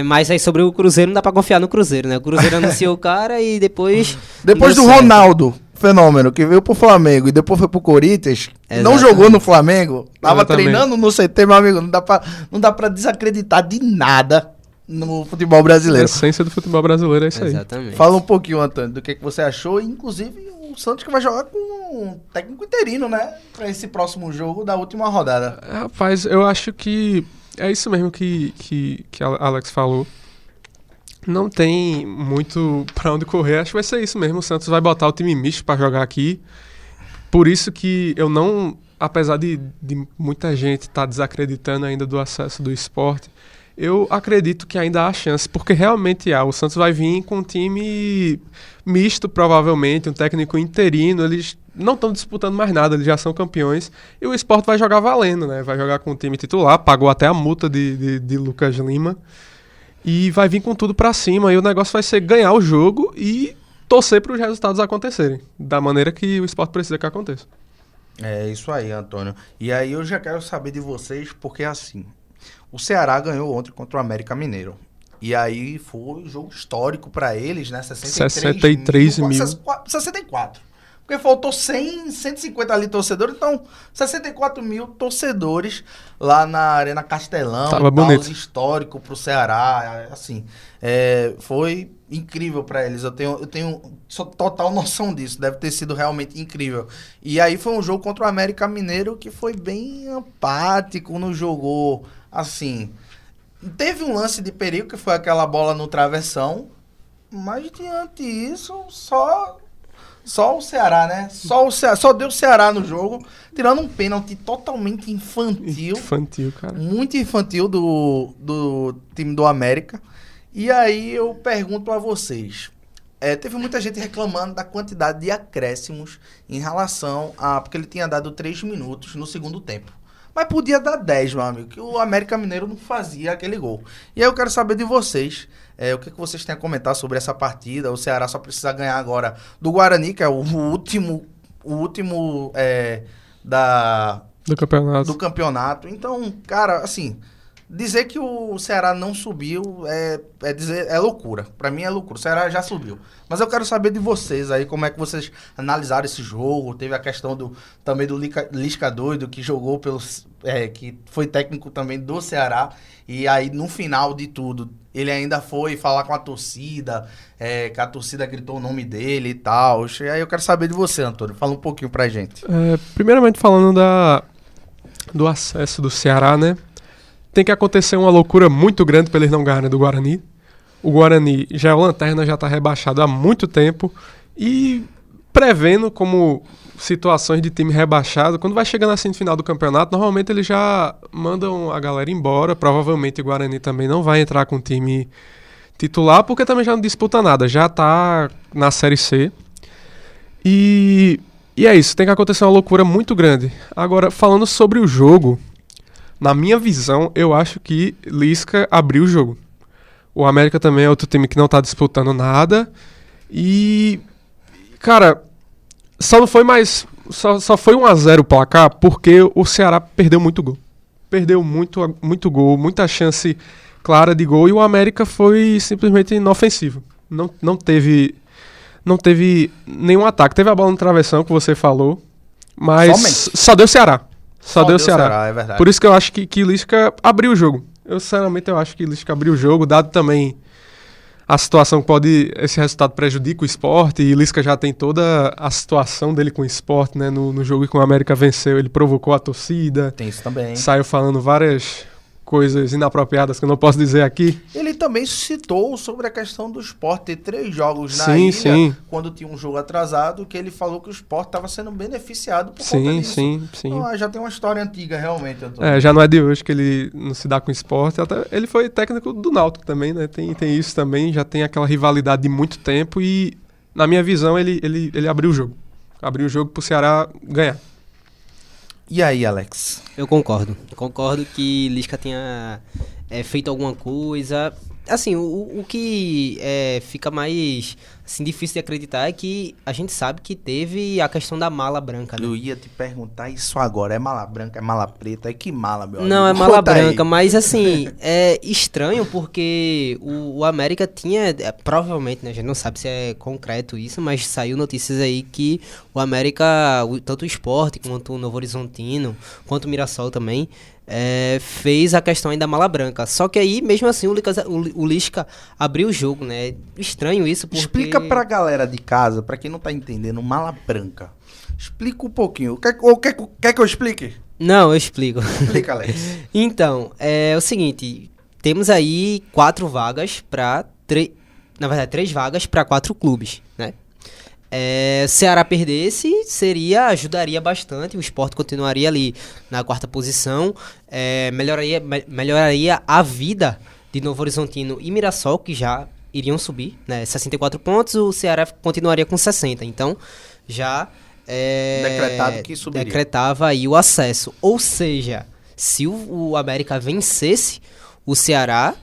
Mas aí sobre o Cruzeiro, não dá pra confiar no Cruzeiro, né? O Cruzeiro anunciou o cara e depois... Depois deu do certo. Ronaldo, fenômeno, que veio pro Flamengo e depois foi pro Corinthians, não Exatamente. jogou no Flamengo, tava Exatamente. treinando no CT, meu amigo, não dá pra desacreditar de nada no futebol A brasileiro. essência do futebol brasileiro é isso aí. Exatamente. Fala um pouquinho, Antônio, do que você achou, inclusive o Santos que vai jogar com um técnico interino, né, pra esse próximo jogo da última rodada. Rapaz, eu acho que é isso mesmo que a Alex falou. Não tem muito pra onde correr. Acho que vai ser isso mesmo. O Santos vai botar o time misto pra jogar aqui. Por isso que eu não... Apesar de muita gente estar desacreditando ainda do acesso do esporte, eu acredito que ainda há chance, porque realmente há. O Santos vai vir com um time misto, provavelmente, um técnico interino. Eles não estão disputando mais nada, eles já são campeões. E o Sport vai jogar valendo, né? Vai jogar com o time titular, pagou até a multa de Lucas Lima. E vai vir com tudo pra cima. E o negócio vai ser ganhar o jogo e torcer para os resultados acontecerem, da maneira que o Sport precisa que aconteça. É isso aí, Antônio. E aí eu já quero saber de vocês, porque assim, o Ceará ganhou ontem contra o América Mineiro. E aí foi um jogo histórico pra eles, né? 63 mil. 64. Porque faltou 150 ali torcedores, então 64 mil torcedores lá na Arena Castelão. Tava e tal, bonito. Histórico pro Ceará, assim, foi incrível pra eles. Eu tenho total noção disso, deve ter sido realmente incrível. E aí foi um jogo contra o América Mineiro que foi bem apático, não jogou, assim... Teve um lance de perigo, que foi aquela bola no travessão, mas diante disso, só o Ceará, né? Só deu o Ceará no jogo, tirando um pênalti totalmente infantil. Infantil, cara. Muito infantil do time do América. E aí eu pergunto a vocês. Teve muita gente reclamando da quantidade de acréscimos em relação a... Porque ele tinha dado 3 minutos no segundo tempo. Mas podia dar 10, meu amigo, que o América Mineiro não fazia aquele gol. E aí eu quero saber de vocês, o que vocês têm a comentar sobre essa partida. O Ceará só precisa ganhar agora do Guarani, que é o último Do campeonato. do campeonato. Então, cara, assim, dizer que o Ceará não subiu é loucura. Pra mim é loucura. O Ceará já subiu. Mas eu quero saber de vocês aí, como é que vocês analisaram esse jogo. Teve a questão também do Lisca doido, que jogou que foi técnico também do Ceará. E aí, no final de tudo, ele ainda foi falar com a torcida, que a torcida gritou o nome dele e tal. E aí eu quero saber de você, Antônio. Fala um pouquinho pra gente. Primeiramente falando do acesso do Ceará, né? Tem que acontecer uma loucura muito grande para eles não ganharem do Guarani. O Guarani já é o lanterna, já está rebaixado há muito tempo. E prevendo como situações de time rebaixado, quando vai chegando assim no final do campeonato, normalmente eles já mandam a galera embora. Provavelmente o Guarani também não vai entrar com o time titular, porque também já não disputa nada, já tá na Série C. E é isso, tem que acontecer uma loucura muito grande. Agora, falando sobre o jogo, na minha visão, eu acho que Lisca abriu o jogo. O América também é outro time que não tá disputando nada. E, cara, só foi 1-0 o placar porque o Ceará perdeu muito gol. Perdeu muito gol, muita chance clara de gol, e o América foi simplesmente inofensivo. Não teve nenhum ataque. Teve a bola no travessão que você falou, mas só deu Ceará. Só deu Ceará. É verdade. Por isso que eu acho que Lisca abriu o jogo. Eu, sinceramente, acho que Lisca abriu o jogo, dado também a situação que esse resultado prejudica o Sport, e Lisca já tem toda a situação dele com o Sport, né? No jogo que o América venceu, ele provocou a torcida. Tem isso também. Saiu falando várias coisas inapropriadas que eu não posso dizer aqui. Ele também citou sobre a questão do Sport ter 3 jogos na ilha, quando tinha um jogo atrasado, que ele falou que o Sport estava sendo beneficiado por conta disso. Sim. Então, já tem uma história antiga, realmente, Antônio. Já não é de hoje que ele não se dá com o Sport. Até ele foi técnico do Náutico também, né? Tem isso também, já tem aquela rivalidade de muito tempo, e, na minha visão, ele abriu o jogo. Abriu o jogo pro Ceará ganhar. E aí, Alex? Eu concordo. Concordo que Lisca tenha feito alguma coisa. Assim, o que fica mais assim, difícil de acreditar é que a gente sabe que teve a questão da mala branca, né? Eu ia te perguntar isso agora. É mala branca, é mala preta? É que mala, meu amigo? Não, é mala Conta branca, aí. mas assim, é estranho porque o América tinha, provavelmente, né, a gente não sabe se é concreto isso, mas saiu notícias aí que o América, tanto o Sport quanto o Novo Horizontino, quanto o Mirassol também, fez a questão aí da mala branca. Só que aí, mesmo assim, o Lisca abriu o jogo, né? Estranho isso, porque... Explica pra galera de casa, pra quem não tá entendendo, mala branca. Explica um pouquinho. Quer que eu explique? Não, eu explico. Explica, Alex. Então, é o seguinte, temos aí 4 vagas pra... Na verdade, 3 vagas pra 4 clubes, né? Se o Ceará perdesse, ajudaria bastante, o Sport continuaria ali na 4ª posição, melhoraria a vida de Novo Horizontino e Mirassol, que já iriam subir, né? 64 pontos, o Ceará continuaria com 60, então já decretado que subiria. Decretava aí o acesso, ou seja, se o América vencesse, o Ceará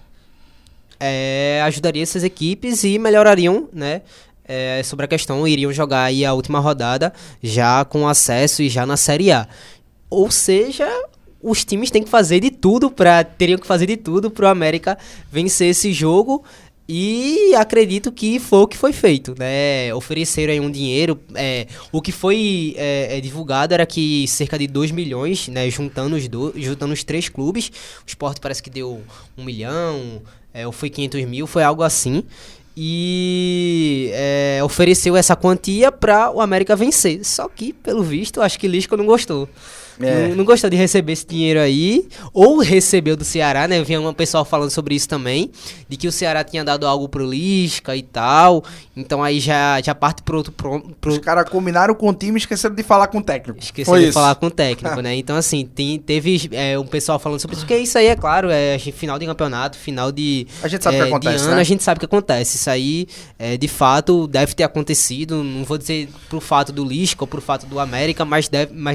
ajudaria essas equipes e melhorariam, né? Sobre a questão, iriam jogar aí a última rodada já com acesso e já na Série A. Ou seja, os times teriam que fazer de tudo para o América vencer esse jogo, e acredito que foi o que foi feito, né? Ofereceram aí um dinheiro, o que foi divulgado era que cerca de 2 milhões, né? Juntando os 3 clubes, o Sport parece que deu 1 milhão, ou foi 500 mil, foi algo assim. E ofereceu essa quantia para o América vencer. Só que, pelo visto, acho que Lisca não gostou. Não gostou de receber esse dinheiro aí, ou recebeu do Ceará, né? Eu vi um pessoal falando sobre isso também, de que o Ceará tinha dado algo pro Lisca e tal. Então aí já parte pro outro... Os caras combinaram com o time e esqueceram de falar com o técnico. Esqueceram de falar com o técnico, né? Então assim, teve um pessoal falando sobre isso, porque isso aí é claro, final de campeonato, final de... A gente sabe o que acontece, ano, né? A gente sabe o que acontece. Isso aí, de fato, deve ter acontecido. Não vou dizer pro fato do Lisca ou pro fato do América, mas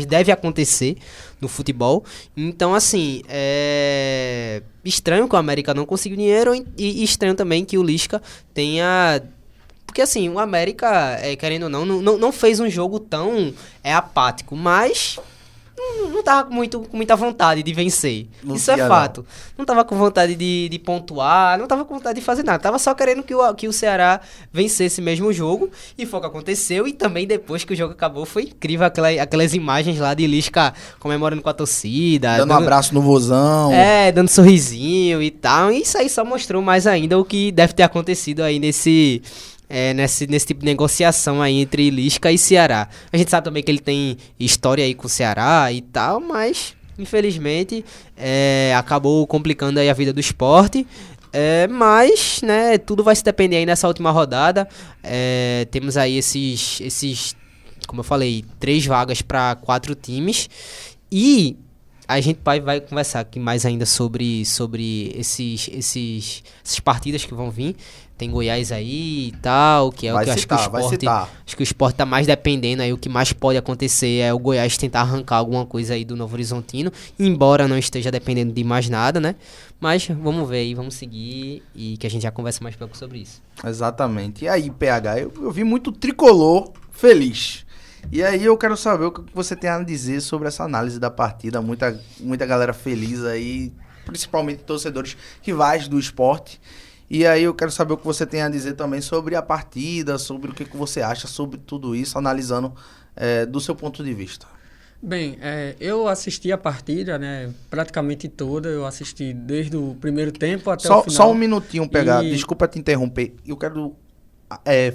deve acontecer no futebol. Então, assim, estranho que o América não conseguiu dinheiro, e estranho também que o Lisca tenha... Porque, assim, o América, querendo ou não fez um jogo tão apático, mas não tava com muita vontade de vencer. Isso é fato. Não tava com vontade de pontuar, não tava com vontade de fazer nada. Tava só querendo que o Ceará vencesse mesmo o jogo, e foi o que aconteceu. E também depois que o jogo acabou, foi incrível aquelas imagens lá de Lisca comemorando com a torcida. Dando um abraço no vozão. Dando sorrisinho e tal. E isso aí só mostrou mais ainda o que deve ter acontecido aí nesse tipo de negociação aí entre Lisca e Ceará. A gente sabe também que ele tem história aí com o Ceará e tal, mas infelizmente acabou complicando aí a vida do Sport. Mas, né, tudo vai se depender aí nessa última rodada. Temos aí esses como eu falei, 3 vagas para 4 times. E a gente vai conversar aqui mais ainda sobre essas partidas que vão vir. Tem Goiás aí e tal, que é o que eu acho que o Sport... Acho que o Sport tá mais dependendo aí, o que mais pode acontecer é o Goiás tentar arrancar alguma coisa aí do Novo Horizontino, embora não esteja dependendo de mais nada, né? Mas vamos ver aí, vamos seguir e que a gente já conversa mais pouco sobre isso. Exatamente. E aí, PH, eu vi muito tricolor feliz. E aí eu quero saber o que você tem a dizer sobre essa análise da partida. Muita galera feliz aí, principalmente torcedores rivais do Sport. E aí eu quero saber o que você tem a dizer também sobre a partida, sobre o que você acha sobre tudo isso, analisando do seu ponto de vista. Bem, eu assisti a partida, né, praticamente toda, eu assisti desde o primeiro tempo até o final. Só um minutinho, pegar. Desculpa te interromper, eu quero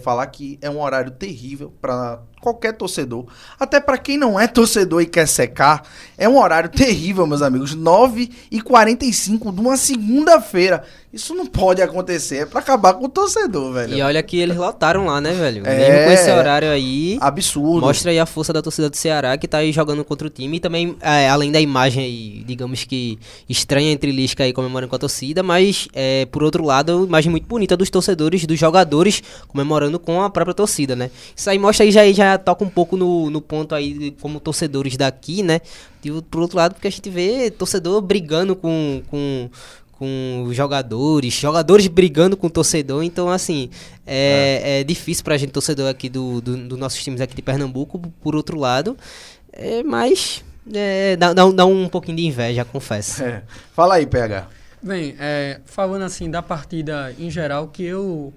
falar que é um horário terrível para qualquer torcedor, até para quem não é torcedor e quer secar, é um horário terrível, meus amigos, 9h45 de uma segunda-feira. Isso não pode acontecer, é pra acabar com o torcedor, velho. E olha que eles lotaram lá, né, velho? Mesmo com esse horário aí... Absurdo. Mostra aí a força da torcida do Ceará, que tá aí jogando contra o time. E também, além da imagem aí, digamos que estranha entre Lisca aí comemorando com a torcida, mas, por outro lado, imagem muito bonita dos torcedores, dos jogadores comemorando com a própria torcida, né? Isso aí mostra aí, já toca um pouco no ponto aí, como torcedores daqui, né? E por outro lado, porque a gente vê torcedor brigando com jogadores brigando com o torcedor, então assim, é difícil pra gente, torcedor aqui do nossos times aqui de Pernambuco, por outro lado, mas dá um pouquinho de inveja, confesso. Fala aí, PH. Bem, falando assim da partida em geral, que eu,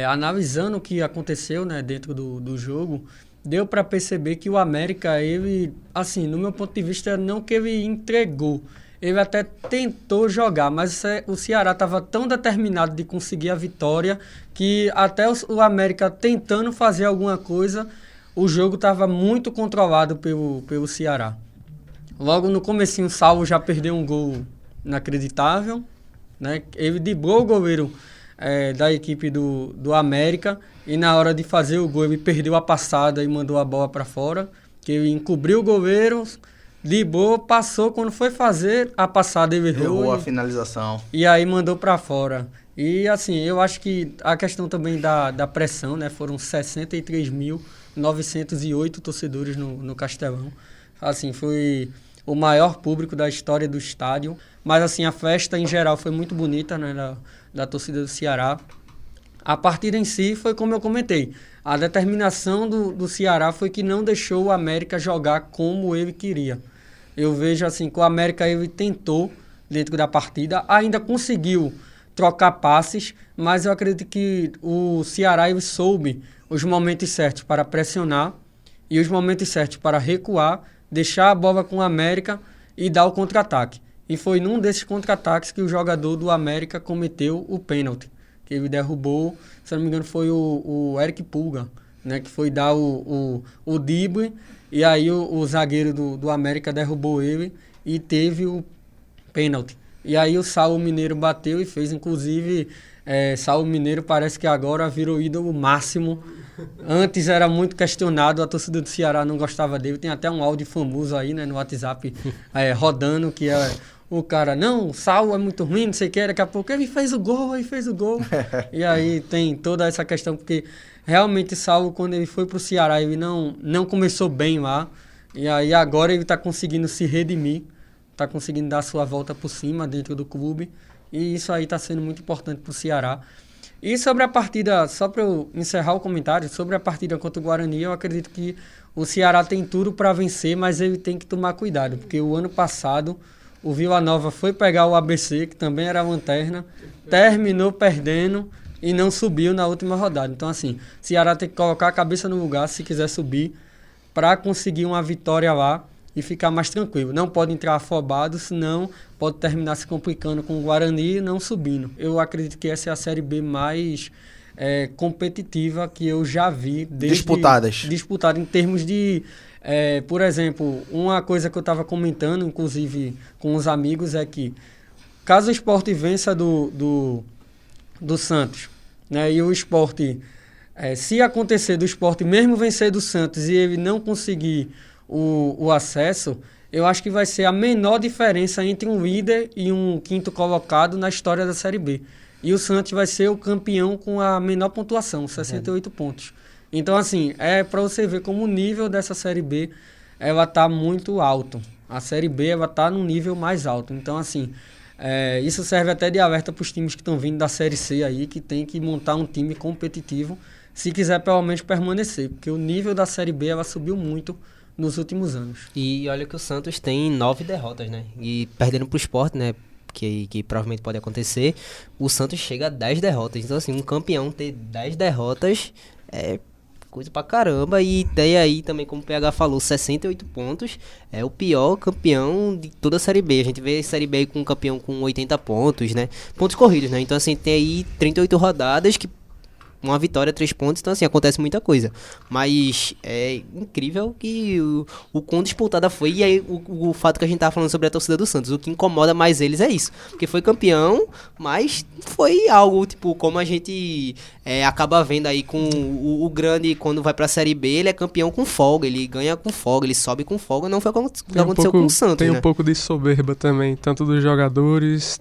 analisando o que aconteceu, né, dentro do jogo, deu para perceber que o América, ele, assim, no meu ponto de vista, não que ele entregou, ele até tentou jogar, mas o Ceará estava tão determinado de conseguir a vitória que até o América tentando fazer alguma coisa, o jogo estava muito controlado pelo Ceará. Logo no comecinho, o Saulo já perdeu um gol inacreditável, né? Ele driblou o goleiro da equipe do América e na hora de fazer o gol ele perdeu a passada e mandou a bola para fora, que ele encobriu o goleiro, driblou, passou, quando foi fazer a passada ele errou a finalização. E aí mandou para fora. E assim, eu acho que a questão também da pressão, né? Foram 63.908 torcedores no Castelão. Assim, foi o maior público da história do estádio. Mas assim, a festa em geral foi muito bonita, né? Da torcida do Ceará. A partida em si foi como eu comentei. A determinação do Ceará foi que não deixou o América jogar como ele queria. Eu vejo assim que o América ele tentou dentro da partida, ainda conseguiu trocar passes, mas eu acredito que o Ceará ele soube os momentos certos para pressionar e os momentos certos para recuar, deixar a bola com o América e dar o contra-ataque. E foi num desses contra-ataques que o jogador do América cometeu o pênalti, que ele derrubou, se não me engano foi o Eric Pulga, né, que foi dar o drible. E aí o zagueiro do América derrubou ele e teve o pênalti. E aí o Saulo Mineiro bateu e fez, inclusive, Saulo Mineiro parece que agora virou ídolo máximo. Antes era muito questionado, a torcida do Ceará não gostava dele. Tem até um áudio famoso aí, né, no WhatsApp rodando, que o cara, não, o Saulo é muito ruim, não sei o que, daqui a pouco ele fez o gol. E aí tem toda essa questão, porque realmente Saulo, quando ele foi pro Ceará, ele não começou bem lá. E aí agora ele está conseguindo se redimir, está conseguindo dar a sua volta por cima dentro do clube. E isso aí está sendo muito importante pro Ceará. E sobre a partida, só para eu encerrar o comentário, sobre a partida contra o Guarani, eu acredito que o Ceará tem tudo para vencer, mas ele tem que tomar cuidado, porque o ano passado o Vila Nova foi pegar o ABC, que também era lanterna, terminou perdendo e não subiu na última rodada. Então, assim, o Ceará tem que colocar a cabeça no lugar se quiser subir para conseguir uma vitória lá e ficar mais tranquilo. Não pode entrar afobado, senão pode terminar se complicando com o Guarani e não subindo. Eu acredito que essa é a Série B mais competitiva que eu já vi. Disputada em termos de... por exemplo, uma coisa que eu estava comentando, inclusive com os amigos, é que caso o Sport vença do Santos, né, e o Sport Se acontecer do Sport mesmo vencer do Santos e ele não conseguir o acesso, eu acho que vai ser a menor diferença entre um líder e um quinto colocado na história da Série B. E o Santos vai ser o campeão com a menor pontuação, 68 pontos. Então, assim, para você ver como o nível dessa Série B ela está muito alto. A Série B ela está num nível mais alto. Então, assim, isso serve até de alerta para os times que estão vindo da Série C aí, que tem que montar um time competitivo se quiser pelo menos permanecer. Porque o nível da Série B ela subiu muito nos últimos anos. E olha que o Santos tem 9 derrotas, né? E perdendo pro Sport, né? Que provavelmente pode acontecer, o Santos chega a 10 derrotas. Então, assim, um campeão ter 10 derrotas é coisa pra caramba. E tem aí também, como o PH falou, 68 pontos. É o pior campeão de toda a Série B. A gente vê a Série B com um campeão com 80 pontos, né? Pontos corridos, né? Então, assim, tem aí 38 rodadas que uma vitória, 3 pontos, então assim, acontece muita coisa. Mas é incrível que o quão disputada foi. E aí o fato que a gente tava falando sobre a torcida do Santos, o que incomoda mais eles é isso. Porque foi campeão, mas foi algo, tipo, como a gente acaba vendo aí com o grande, quando vai pra Série B, ele é campeão com folga, ele ganha com folga, ele sobe com folga. Não foi o que aconteceu com o Santos, tem né? Um pouco de soberba também, tanto dos jogadores,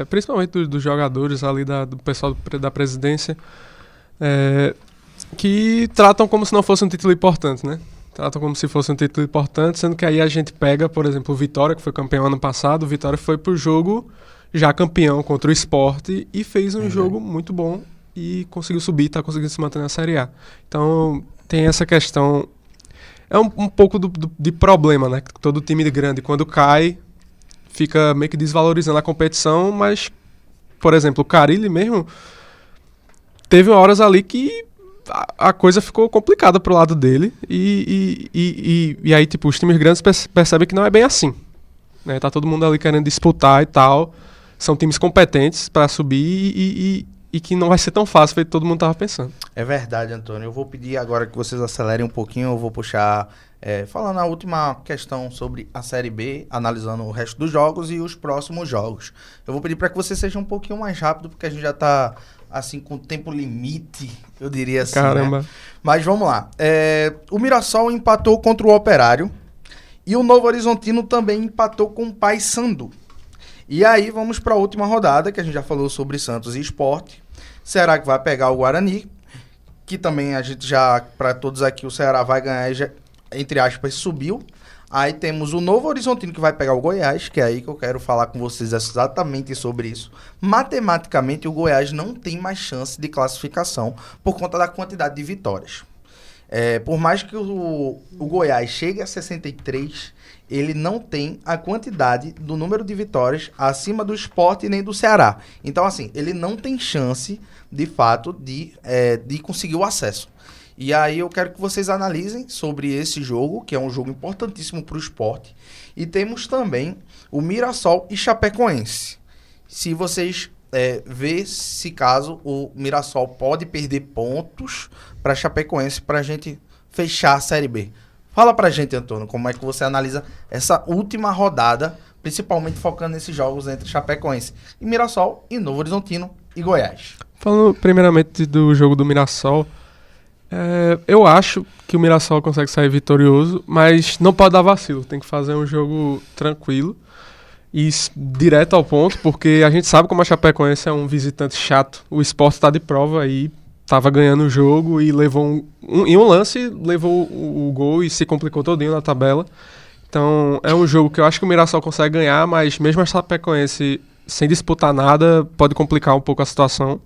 principalmente dos jogadores ali, do pessoal da presidência, que tratam como se não fosse um título importante, né? Tratam como se fosse um título importante, sendo que aí a gente pega, por exemplo, o Vitória, que foi campeão ano passado. O Vitória foi pro jogo já campeão contra o Sport e fez um jogo muito bom e conseguiu subir, tá conseguindo se manter na Série A. Então, tem essa questão. É um pouco de problema, né? Todo time grande, quando cai, fica meio que desvalorizando a competição, mas, por exemplo, o Carille mesmo teve horas ali que a coisa ficou complicada pro lado dele e aí, tipo, os times grandes percebem que não é bem assim, né? Tá todo mundo ali querendo disputar e tal. São times competentes para subir e que não vai ser tão fácil feito todo mundo tava pensando. É verdade, Antônio. Eu vou pedir agora que vocês acelerem um pouquinho. Eu vou puxar, falando a última questão sobre a Série B, analisando o resto dos jogos e os próximos jogos. Eu vou pedir para que você seja um pouquinho mais rápido, porque a gente já tá assim, com tempo limite, eu diria assim. Caramba. Né? Mas vamos lá. O Mirassol empatou contra o Operário e o Novo Horizontino também empatou com o Paysandu. E aí vamos para a última rodada, que a gente já falou sobre Santos e Sport. Ceará que vai pegar o Guarani, que também a gente já, para todos aqui, o Ceará vai ganhar, já, entre aspas, subiu. Aí temos o Novo Horizontino que vai pegar o Goiás, que é aí que eu quero falar com vocês exatamente sobre isso. Matematicamente, o Goiás não tem mais chance de classificação por conta da quantidade de vitórias. Por mais que o Goiás chegue a 63, ele não tem a quantidade do número de vitórias acima do Sport nem do Ceará. Então, assim, ele não tem chance, de fato, de conseguir o acesso. E aí eu quero que vocês analisem sobre esse jogo, que é um jogo importantíssimo para o Sport. E temos também o Mirassol e Chapecoense. Se vocês ver se caso o Mirassol pode perder pontos para Chapecoense para a gente fechar a Série B. Fala pra gente, Antônio, como é que você analisa essa última rodada, principalmente focando nesses jogos entre Chapecoense e Mirassol e Novo Horizontino e Goiás. Falando primeiramente do jogo do Mirassol, eu acho que o Mirassol consegue sair vitorioso, mas não pode dar vacilo, tem que fazer um jogo tranquilo e direto ao ponto, porque a gente sabe como a Chapecoense é um visitante chato. O Sport está de prova aí, estava ganhando o jogo e levou em um lance, levou o gol e se complicou todinho na tabela. Então é um jogo que eu acho que o Mirassol consegue ganhar, mas mesmo a Chapecoense sem disputar nada pode complicar um pouco a situação.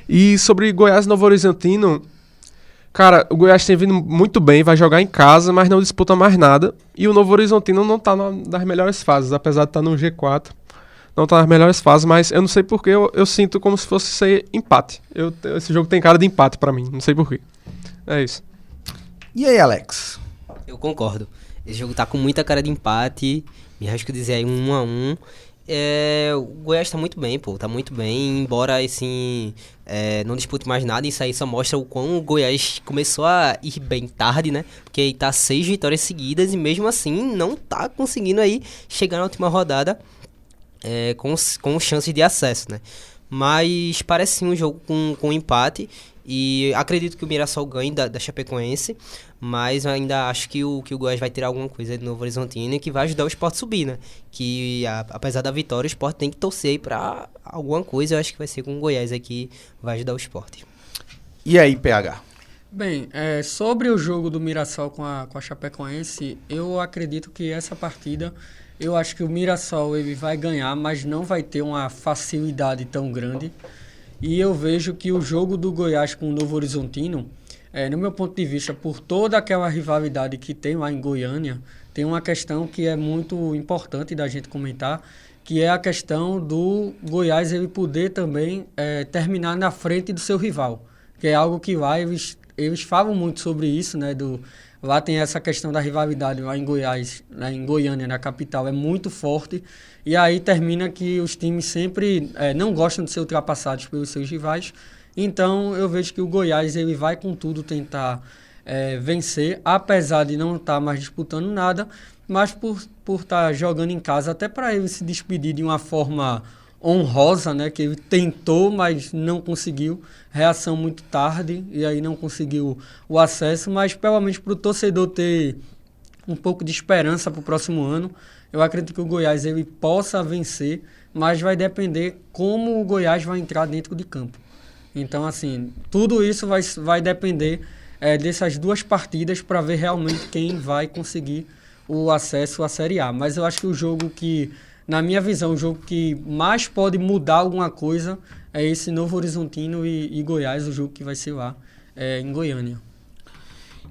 E sobre Goiás e Novo Horizontino, cara, o Goiás tem vindo muito bem, vai jogar em casa, mas não disputa mais nada. E o Novo Horizontino não tá nas melhores fases, apesar de estar no G4. Não tá nas melhores fases, mas eu não sei porquê, eu sinto como se fosse ser empate. Esse jogo tem cara de empate pra mim, não sei porquê. É isso. E aí, Alex? Eu concordo. Esse jogo tá com muita cara de empate, me arrisco dizer aí 1-1. O Goiás tá muito bem, tá muito bem, embora assim, não dispute mais nada. Isso aí só mostra o quão o Goiás começou a ir bem tarde, né? Porque aí tá 6 vitórias seguidas e mesmo assim não tá conseguindo aí chegar na última rodada com chances de acesso, né? Mas parece sim um jogo com empate E acredito que o Mirassol ganhe da Chapecoense, mas ainda acho que o Goiás vai ter alguma coisa de Novo Horizontino e que vai ajudar o Sport a subir, né? Que apesar da vitória, o Sport tem que torcer aí pra alguma coisa. Eu acho que vai ser com o Goiás aqui, vai ajudar o Sport. E aí, PH? Bem, sobre o jogo do Mirassol com a Chapecoense, eu acredito que essa partida, eu acho que o Mirassol ele vai ganhar, mas não vai ter uma facilidade tão grande. E eu vejo que o jogo do Goiás com o Novo Horizontino, no meu ponto de vista, por toda aquela rivalidade que tem lá em Goiânia, tem uma questão que é muito importante da gente comentar, que é a questão do Goiás ele poder também terminar na frente do seu rival, que é algo que lá eles falam muito sobre isso, né? Lá tem essa questão da rivalidade lá em Goiás, lá em Goiânia, na capital, é muito forte. E aí termina que os times sempre não gostam de ser ultrapassados pelos seus rivais. Então eu vejo que o Goiás ele vai com tudo tentar vencer, apesar de não estar mais disputando nada, mas por estar jogando em casa, até para ele se despedir de uma forma honrosa, né, que ele tentou, mas não conseguiu, reação muito tarde, e aí não conseguiu o acesso, mas pelo menos para o torcedor ter um pouco de esperança para o próximo ano, eu acredito que o Goiás ele possa vencer, mas vai depender como o Goiás vai entrar dentro de campo. Então, assim, tudo isso vai depender dessas duas partidas para ver realmente quem vai conseguir o acesso à Série A. Mas eu acho que o jogo que, na minha visão, o jogo que mais pode mudar alguma coisa é esse Novo Horizontino e Goiás, o jogo que vai ser lá em Goiânia.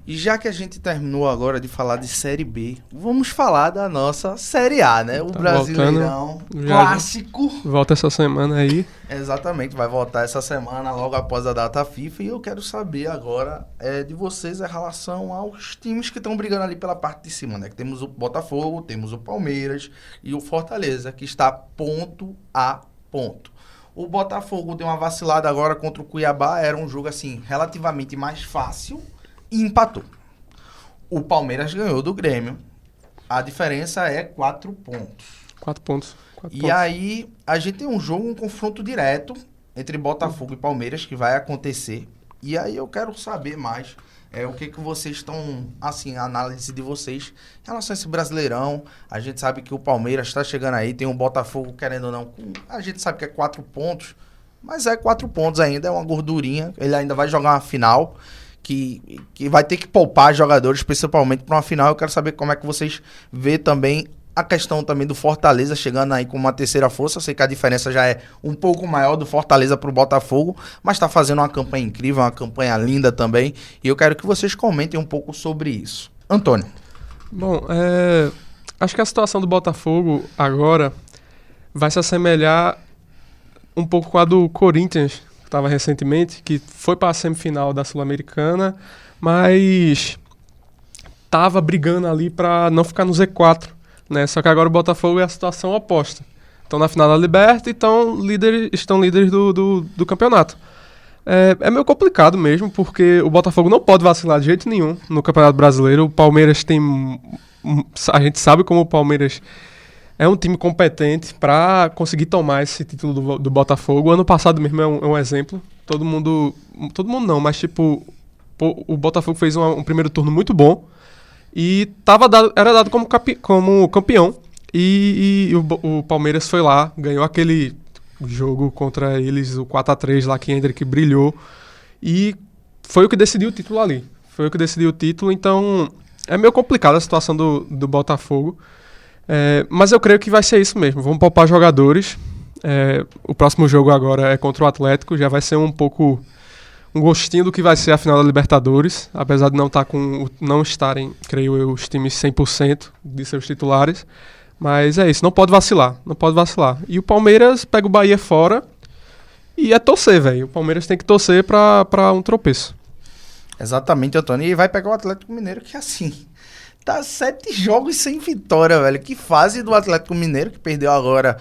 E já que a gente terminou agora de falar de Série B, vamos falar da nossa Série A, né? O Brasileirão clássico. Volta essa semana aí. Exatamente, vai voltar essa semana, logo após a data FIFA. E eu quero saber agora de vocês em relação aos times que estão brigando ali pela parte de cima, né? Que temos o Botafogo, temos o Palmeiras e o Fortaleza, que está ponto a ponto. O Botafogo deu uma vacilada agora contra o Cuiabá, era um jogo assim relativamente mais fácil. E empatou. O Palmeiras ganhou do Grêmio. A diferença é 4 pontos. 4 pontos. E aí, a gente tem um jogo, um confronto direto entre Botafogo e Palmeiras que vai acontecer. E aí eu quero saber mais o que vocês estão, assim, a análise de vocês em relação a esse Brasileirão. A gente sabe que o Palmeiras está chegando aí, tem o Botafogo, querendo ou não, a gente sabe que é 4 pontos, mas 4 pontos ainda, é uma gordurinha. Ele ainda vai jogar uma final. Que vai ter que poupar jogadores, principalmente para uma final. Eu quero saber como é que vocês vê também a questão também do Fortaleza chegando aí com uma terceira força. Eu sei que a diferença já é um pouco maior do Fortaleza para o Botafogo, mas está fazendo uma campanha incrível, uma campanha linda também. E eu quero que vocês comentem um pouco sobre isso. Antônio. Bom, acho que a situação do Botafogo agora vai se assemelhar um pouco com a do Corinthians, estava recentemente, que foi para a semifinal da Sul-Americana, mas estava brigando ali para não ficar no Z4, né? Só que agora o Botafogo é a situação oposta. Estão na final da Liberta e estão líderes do campeonato. É meio complicado mesmo, porque o Botafogo não pode vacilar de jeito nenhum no Campeonato Brasileiro. O Palmeiras a gente sabe como o Palmeiras é um time competente para conseguir tomar esse título do Botafogo. O ano passado mesmo é um exemplo. Todo mundo não, mas tipo, o Botafogo fez um primeiro turno muito bom e era dado como campeão. E o Palmeiras foi lá, ganhou aquele jogo contra eles, o 4-3 lá, que Endrick brilhou. E foi o que decidiu o título ali. Então é meio complicada a situação do Botafogo. Mas eu creio que vai ser isso mesmo. Vamos poupar jogadores. O próximo jogo agora é contra o Atlético. Já vai ser um gostinho do que vai ser a final da Libertadores. Apesar de não estarem, creio eu, os times 100% de seus titulares. Mas é isso, não pode vacilar. E o Palmeiras pega o Bahia fora e é torcer, velho. O Palmeiras tem que torcer pra um tropeço. Exatamente, Antônio. E vai pegar o Atlético Mineiro, que assim... Tá 7 jogos sem vitória, velho. Que fase do Atlético Mineiro, que perdeu agora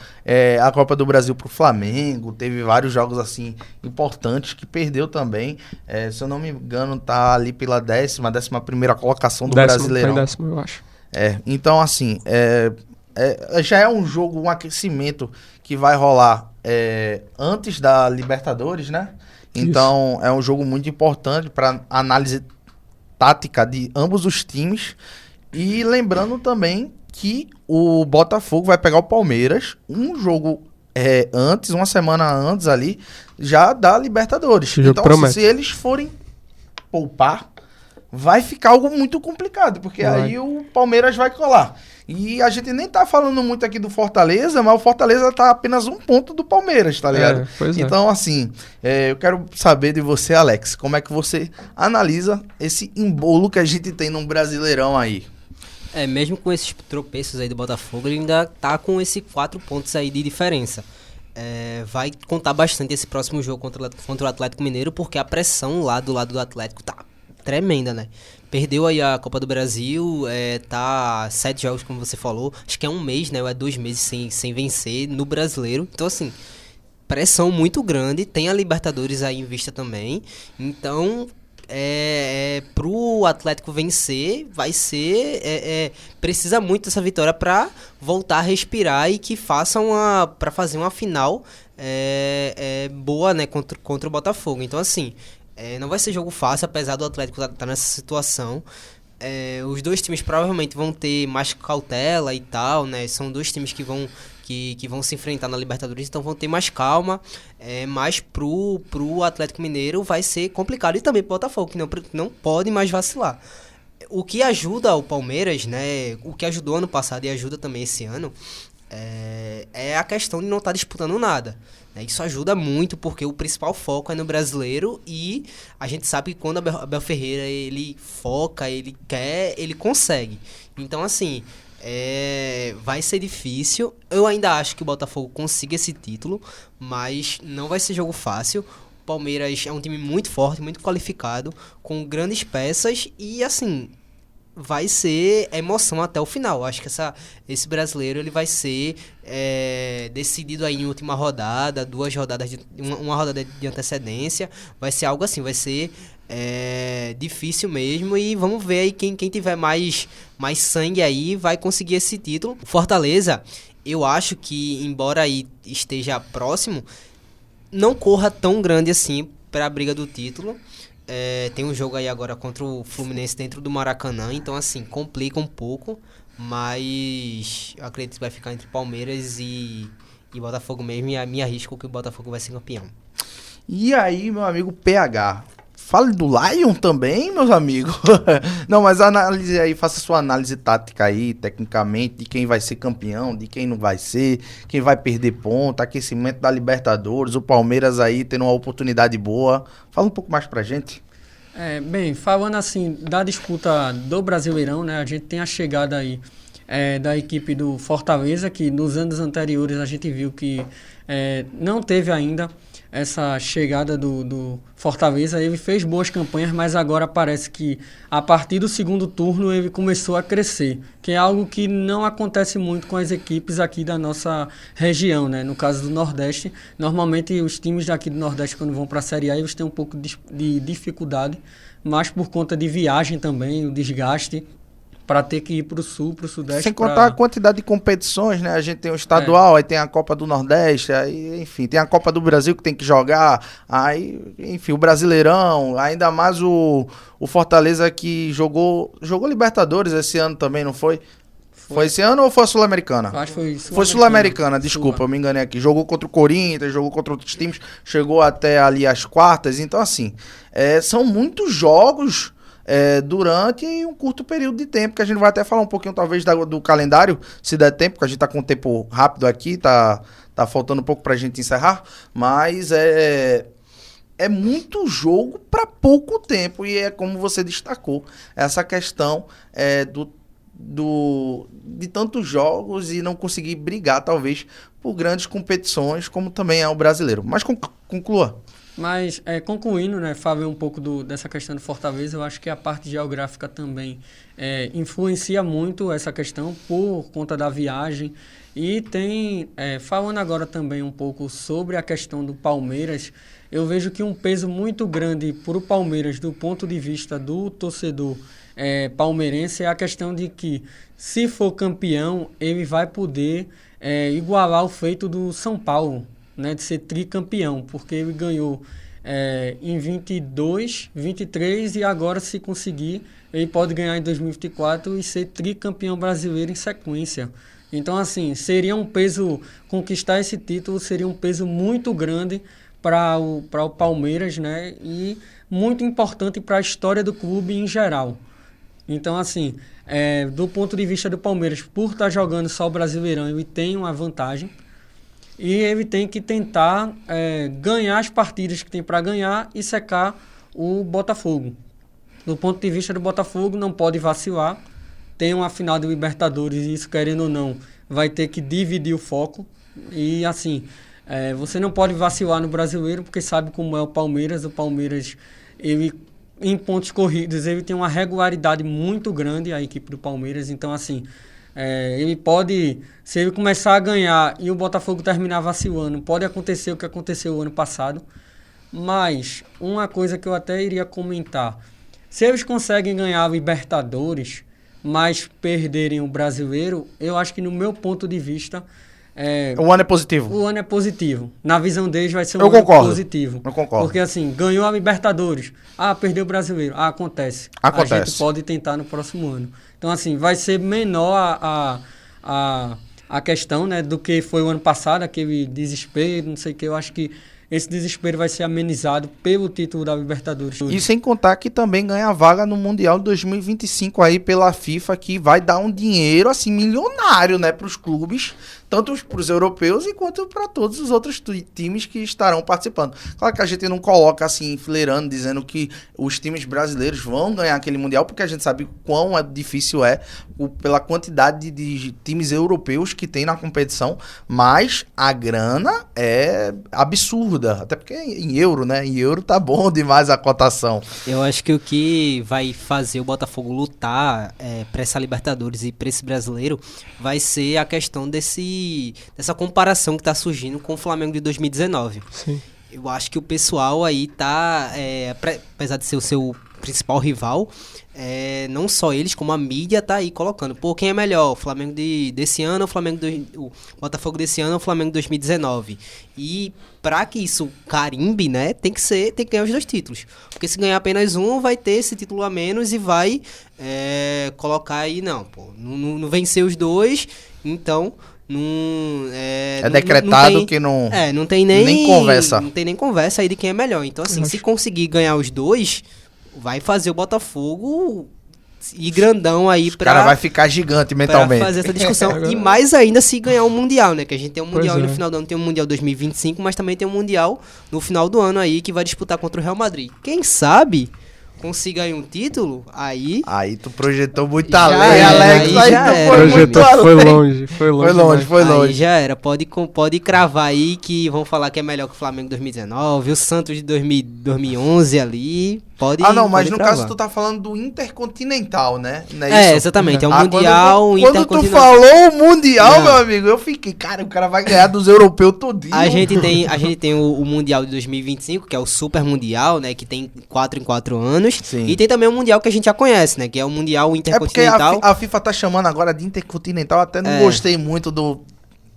a Copa do Brasil pro Flamengo. Teve vários jogos, assim, importantes que perdeu também. Se eu não me engano, tá ali pela 11ª colocação do Brasileirão. Tá em 10º, eu acho. Então, assim, já é um jogo, um aquecimento que vai rolar antes da Libertadores, né? Então, é um jogo muito importante para análise tática de ambos os times. E lembrando também que o Botafogo vai pegar o Palmeiras, um jogo antes, uma semana antes ali, já da Libertadores. Então, se eles forem poupar, vai ficar algo muito complicado, porque aí o Palmeiras vai colar. E a gente nem tá falando muito aqui do Fortaleza, mas o Fortaleza tá apenas um ponto do Palmeiras, tá ligado? Então, assim, eu quero saber de você, Alex, como é que você analisa esse embolo que a gente tem num Brasileirão aí? Mesmo com esses tropeços aí do Botafogo, ele ainda tá com esses 4 pontos aí de diferença. Vai contar bastante esse próximo jogo contra o Atlético Mineiro, porque a pressão lá do lado do Atlético tá tremenda, né? Perdeu aí a Copa do Brasil, tá 7 jogos, como você falou, acho que é um mês, né? Ou 2 meses sem vencer no Brasileiro. Então, assim, pressão muito grande, tem a Libertadores aí em vista também. Então, pro Atlético vencer, vai ser... precisa muito dessa vitória pra voltar a respirar e que faça pra fazer uma final boa, né? Contra o Botafogo. Então, assim... não vai ser jogo fácil, apesar do Atlético estar nessa situação. Os dois times provavelmente vão ter mais cautela e tal, né? São dois times que vão se enfrentar na Libertadores, então vão ter mais calma. Mas pro Atlético Mineiro vai ser complicado. E também pro Botafogo, que não pode mais vacilar. O que ajuda o Palmeiras, né? O que ajudou ano passado e ajuda também esse ano, é a questão de não estar disputando nada. Isso ajuda muito, porque o principal foco é no Brasileiro e a gente sabe que quando Abel Ferreira ele foca, ele quer, ele consegue. Então, assim, vai ser difícil. Eu ainda acho que o Botafogo consiga esse título, mas não vai ser jogo fácil. O Palmeiras é um time muito forte, muito qualificado, com grandes peças e, assim... vai ser emoção até o final. Acho que esse brasileiro ele vai ser decidido aí em última rodada, 2 rodadas, uma rodada de antecedência. Vai ser algo assim, vai ser difícil mesmo. E vamos ver aí quem tiver mais sangue aí vai conseguir esse título. Fortaleza, eu acho que, embora aí esteja próximo, não corra tão grande assim para a briga do título. Tem um jogo aí agora contra o Fluminense dentro do Maracanã, então assim, complica um pouco, mas eu acredito que vai ficar entre Palmeiras e Botafogo mesmo, e me arrisco que o Botafogo vai ser campeão. E aí, meu amigo PH, fale do Lion também, meus amigos. Não, mas análise aí, faça sua análise tática aí, tecnicamente, de quem vai ser campeão, de quem não vai ser, quem vai perder ponto, aquecimento da Libertadores, o Palmeiras aí tendo uma oportunidade boa. Fala um pouco mais pra gente. Bem, falando assim da disputa do Brasileirão, né, a gente tem a chegada aí da equipe do Fortaleza, que nos anos anteriores a gente viu que não teve ainda essa chegada do Fortaleza. Ele fez boas campanhas, mas agora parece que a partir do segundo turno ele começou a crescer, que é algo que não acontece muito com as equipes aqui da nossa região, né? No caso do Nordeste, normalmente os times daqui do Nordeste, quando vão para a Série A, eles têm um pouco de dificuldade, mas por conta de viagem também, o desgaste, para ter que ir para o Sul, para o Sudeste. Sem contar a quantidade de competições, né? A gente tem o estadual, aí tem a Copa do Nordeste, aí, enfim, tem a Copa do Brasil que tem que jogar, aí, enfim, o Brasileirão, ainda mais o Fortaleza que jogou Libertadores esse ano também, não foi? Foi esse ano ou foi a Sul-Americana? Acho que foi Sul-Americana. Foi Sul-Americana, desculpa, eu me enganei aqui. Jogou contra o Corinthians, jogou contra outros times, chegou até ali as quartas, então assim, são muitos jogos... durante um curto período de tempo, que a gente vai até falar um pouquinho talvez do calendário, se der tempo, porque a gente tá com um tempo rápido aqui, tá faltando um pouco pra gente encerrar, mas é muito jogo para pouco tempo, e é como você destacou, essa questão de tantos jogos e não conseguir brigar talvez por grandes competições, como também é o brasileiro. Mas conclua. Mas, concluindo, né, Fábio, um pouco dessa questão do Fortaleza, eu acho que a parte geográfica também influencia muito essa questão por conta da viagem. E tem, falando agora também um pouco sobre a questão do Palmeiras, eu vejo que um peso muito grande para o Palmeiras, do ponto de vista do torcedor palmeirense, é a questão de que, se for campeão, ele vai poder igualar o feito do São Paulo, né, de ser tricampeão, porque ele ganhou em 22, 23 e agora, se conseguir, ele pode ganhar em 2024 e ser tricampeão brasileiro em sequência. Então, assim, seria um peso, conquistar esse título seria um peso muito grande para o Palmeiras, né? E muito importante para a história do clube em geral. Então, assim, do ponto de vista do Palmeiras, por estar jogando só o Brasileirão, ele tem uma vantagem. E ele tem que tentar ganhar as partidas que tem para ganhar e secar o Botafogo. Do ponto de vista do Botafogo, não pode vacilar. Tem uma final de Libertadores e isso, querendo ou não, vai ter que dividir o foco. E, assim, você não pode vacilar no Brasileiro, porque sabe como é o Palmeiras. O Palmeiras, ele, em pontos corridos, ele tem uma regularidade muito grande, a equipe do Palmeiras. Então, assim, ele pode, se ele começar a ganhar e o Botafogo terminar vacilando, pode acontecer o que aconteceu o ano passado. Mas uma coisa que eu até iria comentar, se eles conseguem ganhar a Libertadores, mas perderem o Brasileiro, eu acho que, no meu ponto de vista, o ano é positivo. O ano é positivo. Na visão deles vai ser um Eu ano concordo. positivo. Eu concordo. Porque, assim, ganhou a Libertadores. Perdeu o Brasileiro. Acontece. Acontece. A gente pode tentar no próximo ano. Então, assim, vai ser menor a questão, né, do que foi o ano passado, aquele desespero, não sei o que. Eu acho que esse desespero vai ser amenizado pelo título da Libertadores. E sem contar que também ganha a vaga no Mundial de 2025 aí pela FIFA, que vai dar um dinheiro, assim, milionário, né, para os clubes, tanto para os europeus quanto para todos os outros times que estarão participando. Claro que a gente não coloca assim, enfileirando, dizendo que os times brasileiros vão ganhar aquele Mundial, porque a gente sabe quão difícil pela quantidade de times europeus que tem na competição, mas a grana é absurda, até porque em euro, né? Em euro tá bom demais a cotação. Eu acho que o que vai fazer o Botafogo lutar para essa Libertadores e para esse brasileiro vai ser a questão dessa comparação que tá surgindo com o Flamengo de 2019. Sim. Eu acho que o pessoal aí tá, apesar de ser o seu principal rival, não só eles, como a mídia tá aí colocando. Pô, quem é melhor? O Flamengo desse ano, o Botafogo desse ano ou o Flamengo de 2019? E pra que isso carimbe, né, tem que ganhar os dois títulos. Porque se ganhar apenas um, vai ter esse título a menos e vai colocar aí, não vencer os dois, então... decretado que não... não tem nem conversa. Não tem nem conversa aí de quem é melhor. Então, assim, se conseguir ganhar os dois, vai fazer o Botafogo ir grandão aí O cara vai ficar gigante mentalmente. pra fazer essa discussão. E mais ainda se ganhar o Mundial, né? Que a gente tem um Mundial Pois no final do ano, tem um Mundial 2025, mas também tem um Mundial no final do ano aí que vai disputar contra o Real Madrid. Quem sabe consiga aí um título, aí... Aí tu projetou muito Já além, era, Alex. aí Aí já tu era. foi muito Projetou, além. foi longe. Foi longe, foi Aí longe. já era, pode cravar aí que vão falar que é melhor que o Flamengo 2019, o Santos de 2011 ali, pode Não, mas pode no cravar. caso tu tá falando do Intercontinental, né? Não é isso? Exatamente, é um Quando Mundial tu Intercontinental. falou o Mundial, Não. meu amigo, eu fiquei, cara, o cara vai ganhar dos europeus todinho. A gente tem o Mundial de 2025, que é o Super Mundial, né, que tem 4 em 4 anos, Sim. e tem também o Mundial que a gente já conhece, né, que é o Mundial É porque Intercontinental. a FIFA tá chamando agora de Intercontinental, até não gostei muito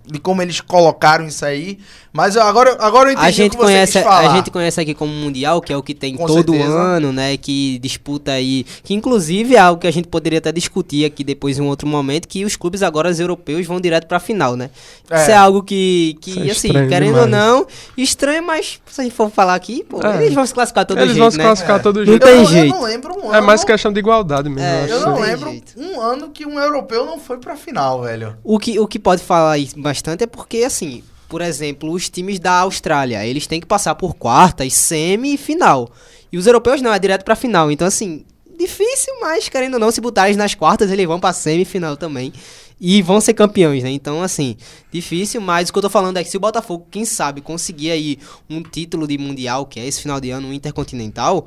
de como eles colocaram isso aí, mas agora eu entendi A gente o que você quis falar. a gente conhece aqui como Mundial, que é o que tem Com todo certeza. ano, né, que disputa aí, que inclusive é algo que a gente poderia até discutir aqui depois em um outro momento, que os clubes agora os europeus vão direto pra final, né? Isso é algo que Isso é assim, estranho querendo ou demais. não, estranho, mas se a gente for falar aqui, pô, É. eles vão se classificar todo Eles jeito, vão se né? classificar todo Não jeito. tem Eu jeito. não lembro um ano. É mais questão de igualdade mesmo, É, eu Eu acho. não tem lembro jeito. um ano que um europeu não foi pra final, velho. O que pode falar isso bastante é porque, assim, por exemplo, os times da Austrália, eles têm que passar por quartas, semi e final. E os europeus não, é direto pra final. Então, assim, difícil, mas querendo ou não, se botar eles nas quartas, eles vão pra semifinal também. E vão ser campeões, né? Então, assim, difícil, mas o que eu tô falando é que se o Botafogo, quem sabe, conseguir aí um título de Mundial, que é esse final de ano, um Intercontinental,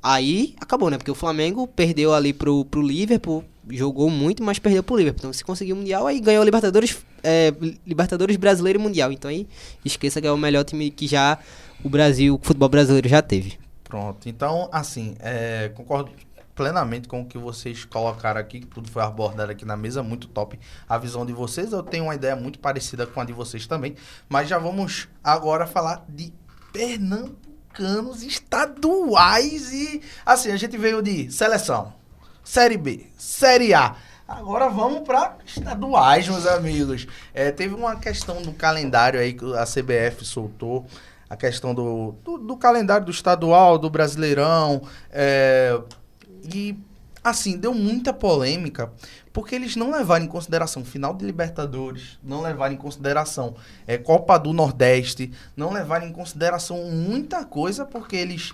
aí acabou, né? Porque o Flamengo perdeu ali pro Liverpool, jogou muito, mas perdeu pro Liverpool. Então, se conseguir o Mundial, aí ganhou o Libertadores Brasileiro e Mundial. Então, aí esqueça que é o melhor time que já o futebol brasileiro já teve. Pronto, então, assim, concordo plenamente com o que vocês colocaram aqui, que tudo foi abordado aqui na mesa, muito top a visão de vocês. Eu tenho uma ideia muito parecida com a de vocês também, mas já vamos agora falar de Pernambucano. sul-americanos, estaduais e... Assim, a gente veio de seleção, Série B, Série A. Agora vamos para estaduais, meus amigos. Teve uma questão do calendário aí que a CBF soltou. A questão do calendário do estadual, do Brasileirão. E, assim, deu muita polêmica, porque eles não levaram em consideração final de Libertadores, não levaram em consideração Copa do Nordeste, não levaram em consideração muita coisa, porque eles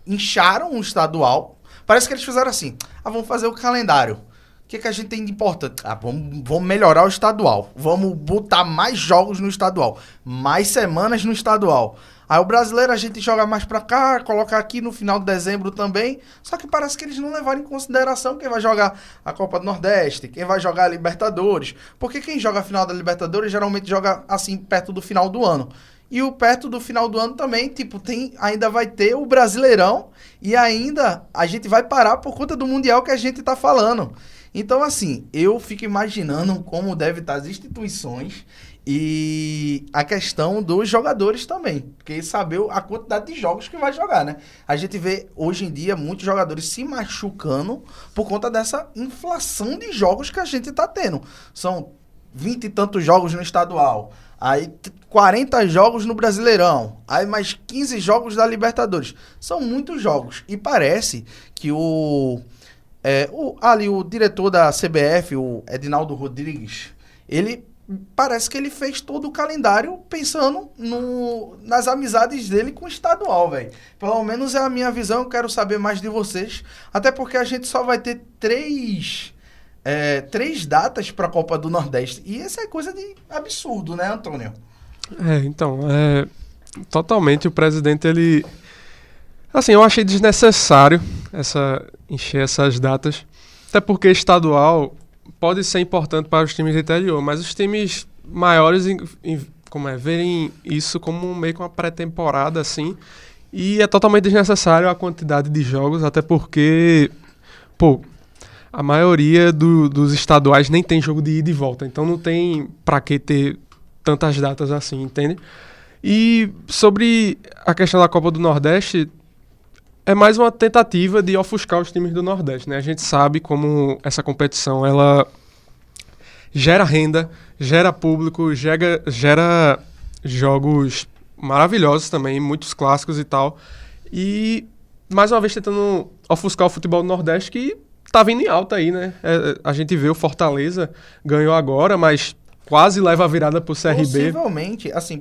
incharam o estadual. Parece que eles fizeram assim, vamos fazer o calendário. O que a gente tem de importante? Vamos melhorar o estadual. Vamos botar mais jogos no estadual. Mais semanas no estadual. Aí o brasileiro a gente joga mais pra cá, coloca aqui no final de dezembro também. Só que parece que eles não levaram em consideração quem vai jogar a Copa do Nordeste, quem vai jogar a Libertadores. Porque quem joga a final da Libertadores geralmente joga assim perto do final do ano. E o perto do final do ano também, tipo, ainda vai ter o Brasileirão e ainda a gente vai parar por conta do Mundial que a gente tá falando. Então, assim, eu fico imaginando como deve estar as instituições e a questão dos jogadores também. Porque saber a quantidade de jogos que vai jogar, né? A gente vê, hoje em dia, muitos jogadores se machucando por conta dessa inflação de jogos que a gente tá tendo. São 20 e tantos jogos no estadual, aí 40 jogos no Brasileirão, aí mais 15 jogos da Libertadores. São muitos jogos. E parece que o diretor da CBF, o Edinaldo Rodrigues, parece que ele fez todo o calendário pensando nas amizades dele com o estadual, velho. Pelo menos é a minha visão, eu quero saber mais de vocês. Até porque a gente só vai ter três datas para a Copa do Nordeste. E isso é coisa de absurdo, né, Antônio? Então, totalmente o presidente, ele... Assim, eu achei desnecessário encher essas datas, até porque estadual pode ser importante para os times do interior, mas os times maiores verem isso como meio que uma pré-temporada, assim, e é totalmente desnecessário a quantidade de jogos, até porque, a maioria dos estaduais nem tem jogo de ida e volta, então não tem para que ter tantas datas assim, entende? E sobre a questão da Copa do Nordeste, é mais uma tentativa de ofuscar os times do Nordeste, né? A gente sabe como essa competição, ela gera renda, gera público, gera jogos maravilhosos também, muitos clássicos e tal. E, mais uma vez, tentando ofuscar o futebol do Nordeste, que tá vindo em alta aí, né? A gente vê o Fortaleza ganhou agora, mas quase leva a virada pro CRB.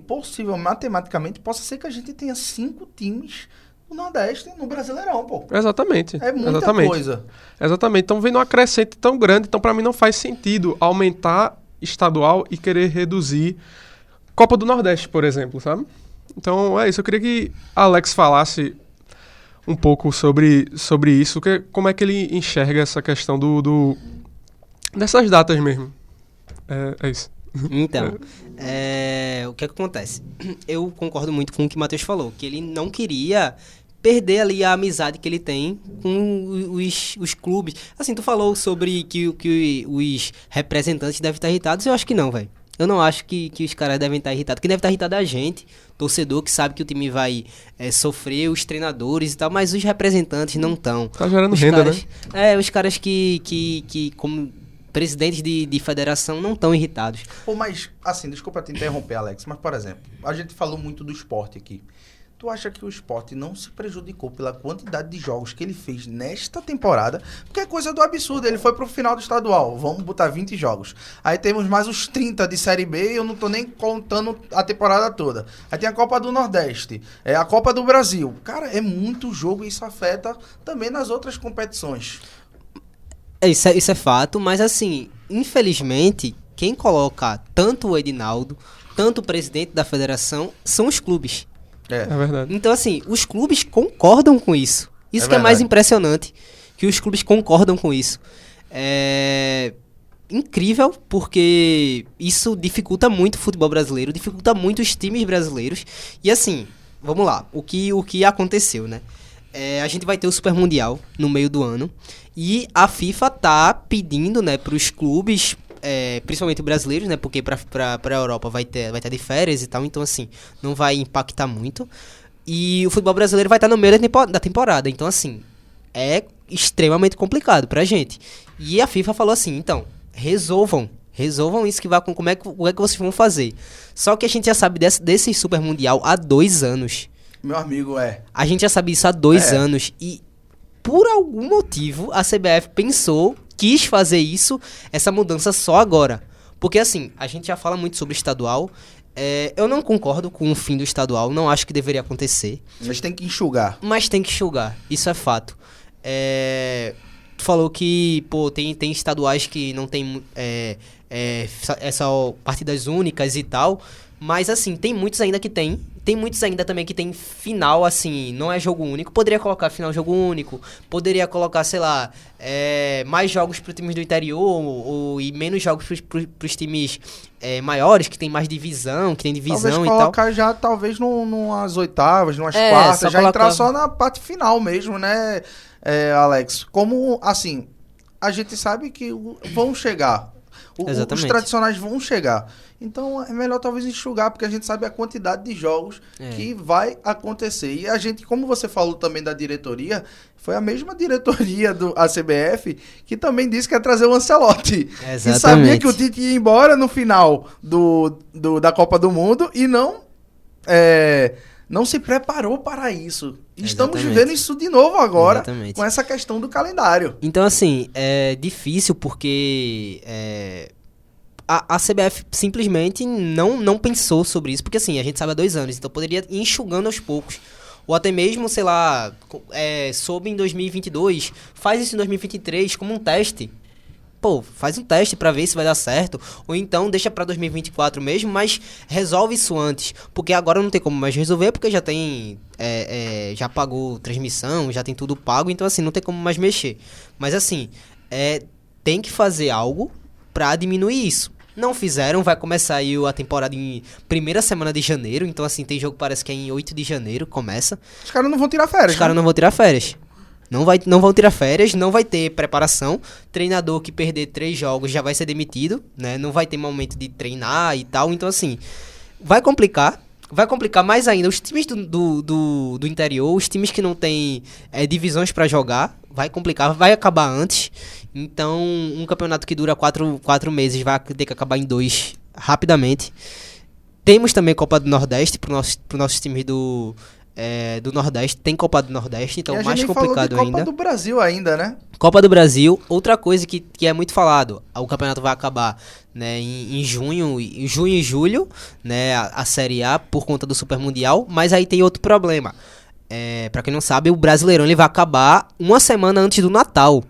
Possivelmente, matematicamente, possa ser que a gente tenha 5 times no Nordeste, no Brasileirão, pô. Exatamente. É muita coisa. Exatamente. Então vem numa crescente tão grande, então pra mim não faz sentido aumentar estadual e querer reduzir Copa do Nordeste, por exemplo, sabe? Então é isso, eu queria que Alex falasse um pouco sobre isso, como é que ele enxerga essa questão dessas datas mesmo. É isso. Então, o que acontece? Eu concordo muito com o que o Matheus falou, que ele não queria perder ali a amizade que ele tem com os clubes. Assim, tu falou sobre que os representantes devem estar irritados, eu acho que não, velho. Eu não acho que os caras devem estar irritados. Quem deve estar irritado é a gente, torcedor, que sabe que o time vai sofrer, os treinadores e tal, mas os representantes não estão. Tá gerando renda, né? Os caras que como presidentes de federação não estão irritados. Mas, assim, desculpa te interromper, Alex, mas, por exemplo, a gente falou muito do esporte aqui. Tu acha que o esporte não se prejudicou pela quantidade de jogos que ele fez nesta temporada? Porque é coisa do absurdo. Ele foi pro final do estadual. Vamos botar 20 jogos. Aí temos mais os 30 de Série B e eu não tô nem contando a temporada toda. Aí tem a Copa do Nordeste. A Copa do Brasil. Cara, é muito jogo e isso afeta também nas outras competições. Isso é fato, mas assim, infelizmente, quem coloca tanto o Edinaldo, tanto o presidente da federação, são os clubes. É verdade. Então, assim, os clubes concordam com isso. Isso que é mais impressionante, que os clubes concordam com isso. É incrível, porque isso dificulta muito o futebol brasileiro, dificulta muito os times brasileiros. E assim, vamos lá, o que aconteceu, né? A gente vai ter o Super Mundial no meio do ano e a FIFA tá pedindo, né, para os clubes, principalmente brasileiros, né, porque para a Europa vai ter de férias e tal, então assim, não vai impactar muito. e o futebol brasileiro vai estar no meio da temporada. Então, assim, é extremamente complicado pra gente. E a FIFA falou assim, então, resolvam isso que vai, como é que vocês vão fazer. Só que a gente já sabe desse Super Mundial há 2 anos. Meu amigo, A gente já sabe isso há 2 anos. E, por algum motivo, a CBF quis fazer essa mudança só agora. Porque, assim, a gente já fala muito sobre estadual. Eu não concordo com o fim do estadual. Não acho que deveria acontecer. Mas tem que enxugar. Isso é fato. Tu falou que, pô, tem estaduais que não tem essa partidas únicas e tal. Mas, assim, tem muitos ainda que tem. Tem muitos ainda também que tem final, assim, não é jogo único. Poderia colocar final jogo único. Poderia colocar, sei lá, mais jogos para os times do interior e menos jogos para os times maiores, que tem mais divisão, que tem divisão talvez e tal. Colocar já, talvez, numas oitavas, numas quartas. Já entrar só na parte final mesmo, né, Alex? Como, assim, a gente sabe que vão chegar. Os tradicionais vão chegar. Então é melhor talvez enxugar, porque a gente sabe a quantidade de jogos que vai acontecer. E a gente, como você falou também da diretoria, foi a mesma diretoria da CBF que também disse que ia trazer o Ancelotti. Exatamente. E sabia que o Tite ia embora no final da Copa do Mundo e não se preparou para isso. Estamos vivendo isso de novo agora, com essa questão do calendário. Então, assim, é difícil porque a CBF simplesmente não pensou sobre isso, porque, assim, a gente sabe há 2 anos, então poderia ir enxugando aos poucos. Ou até mesmo, sei lá, soube em 2022, faz isso em 2023 como um teste. Pô, faz um teste pra ver se vai dar certo. Ou então deixa pra 2024 mesmo, mas resolve isso antes. Porque agora não tem como mais resolver, porque já tem... já pagou transmissão, já tem tudo pago. Então, assim, não tem como mais mexer. Mas, assim, tem que fazer algo pra diminuir isso. Não fizeram, vai começar aí a temporada em primeira semana de janeiro. Então, assim, tem jogo que parece que é em 8 de janeiro, começa. Os caras não vão tirar férias. Os caras não vão tirar férias. Não vão tirar férias, não vai ter preparação. Treinador que perder 3 jogos já vai ser demitido, né? Não vai ter momento de treinar e tal. Então, assim, vai complicar mais ainda. Os times do interior, os times que não tem divisões pra jogar, vai complicar, vai acabar antes. Então, um campeonato que dura 4 meses vai ter que acabar em 2 rapidamente. Temos também Copa do Nordeste pro nosso time do Nordeste, tem Copa do Nordeste, então mais complicado ainda. Copa do Brasil ainda, né? Copa do Brasil, outra coisa que é muito falado, o campeonato vai acabar, né, em junho e julho, né, a Série A por conta do Super Mundial, mas aí tem outro problema. Pra quem não sabe, o Brasileirão ele vai acabar uma semana antes do Natal.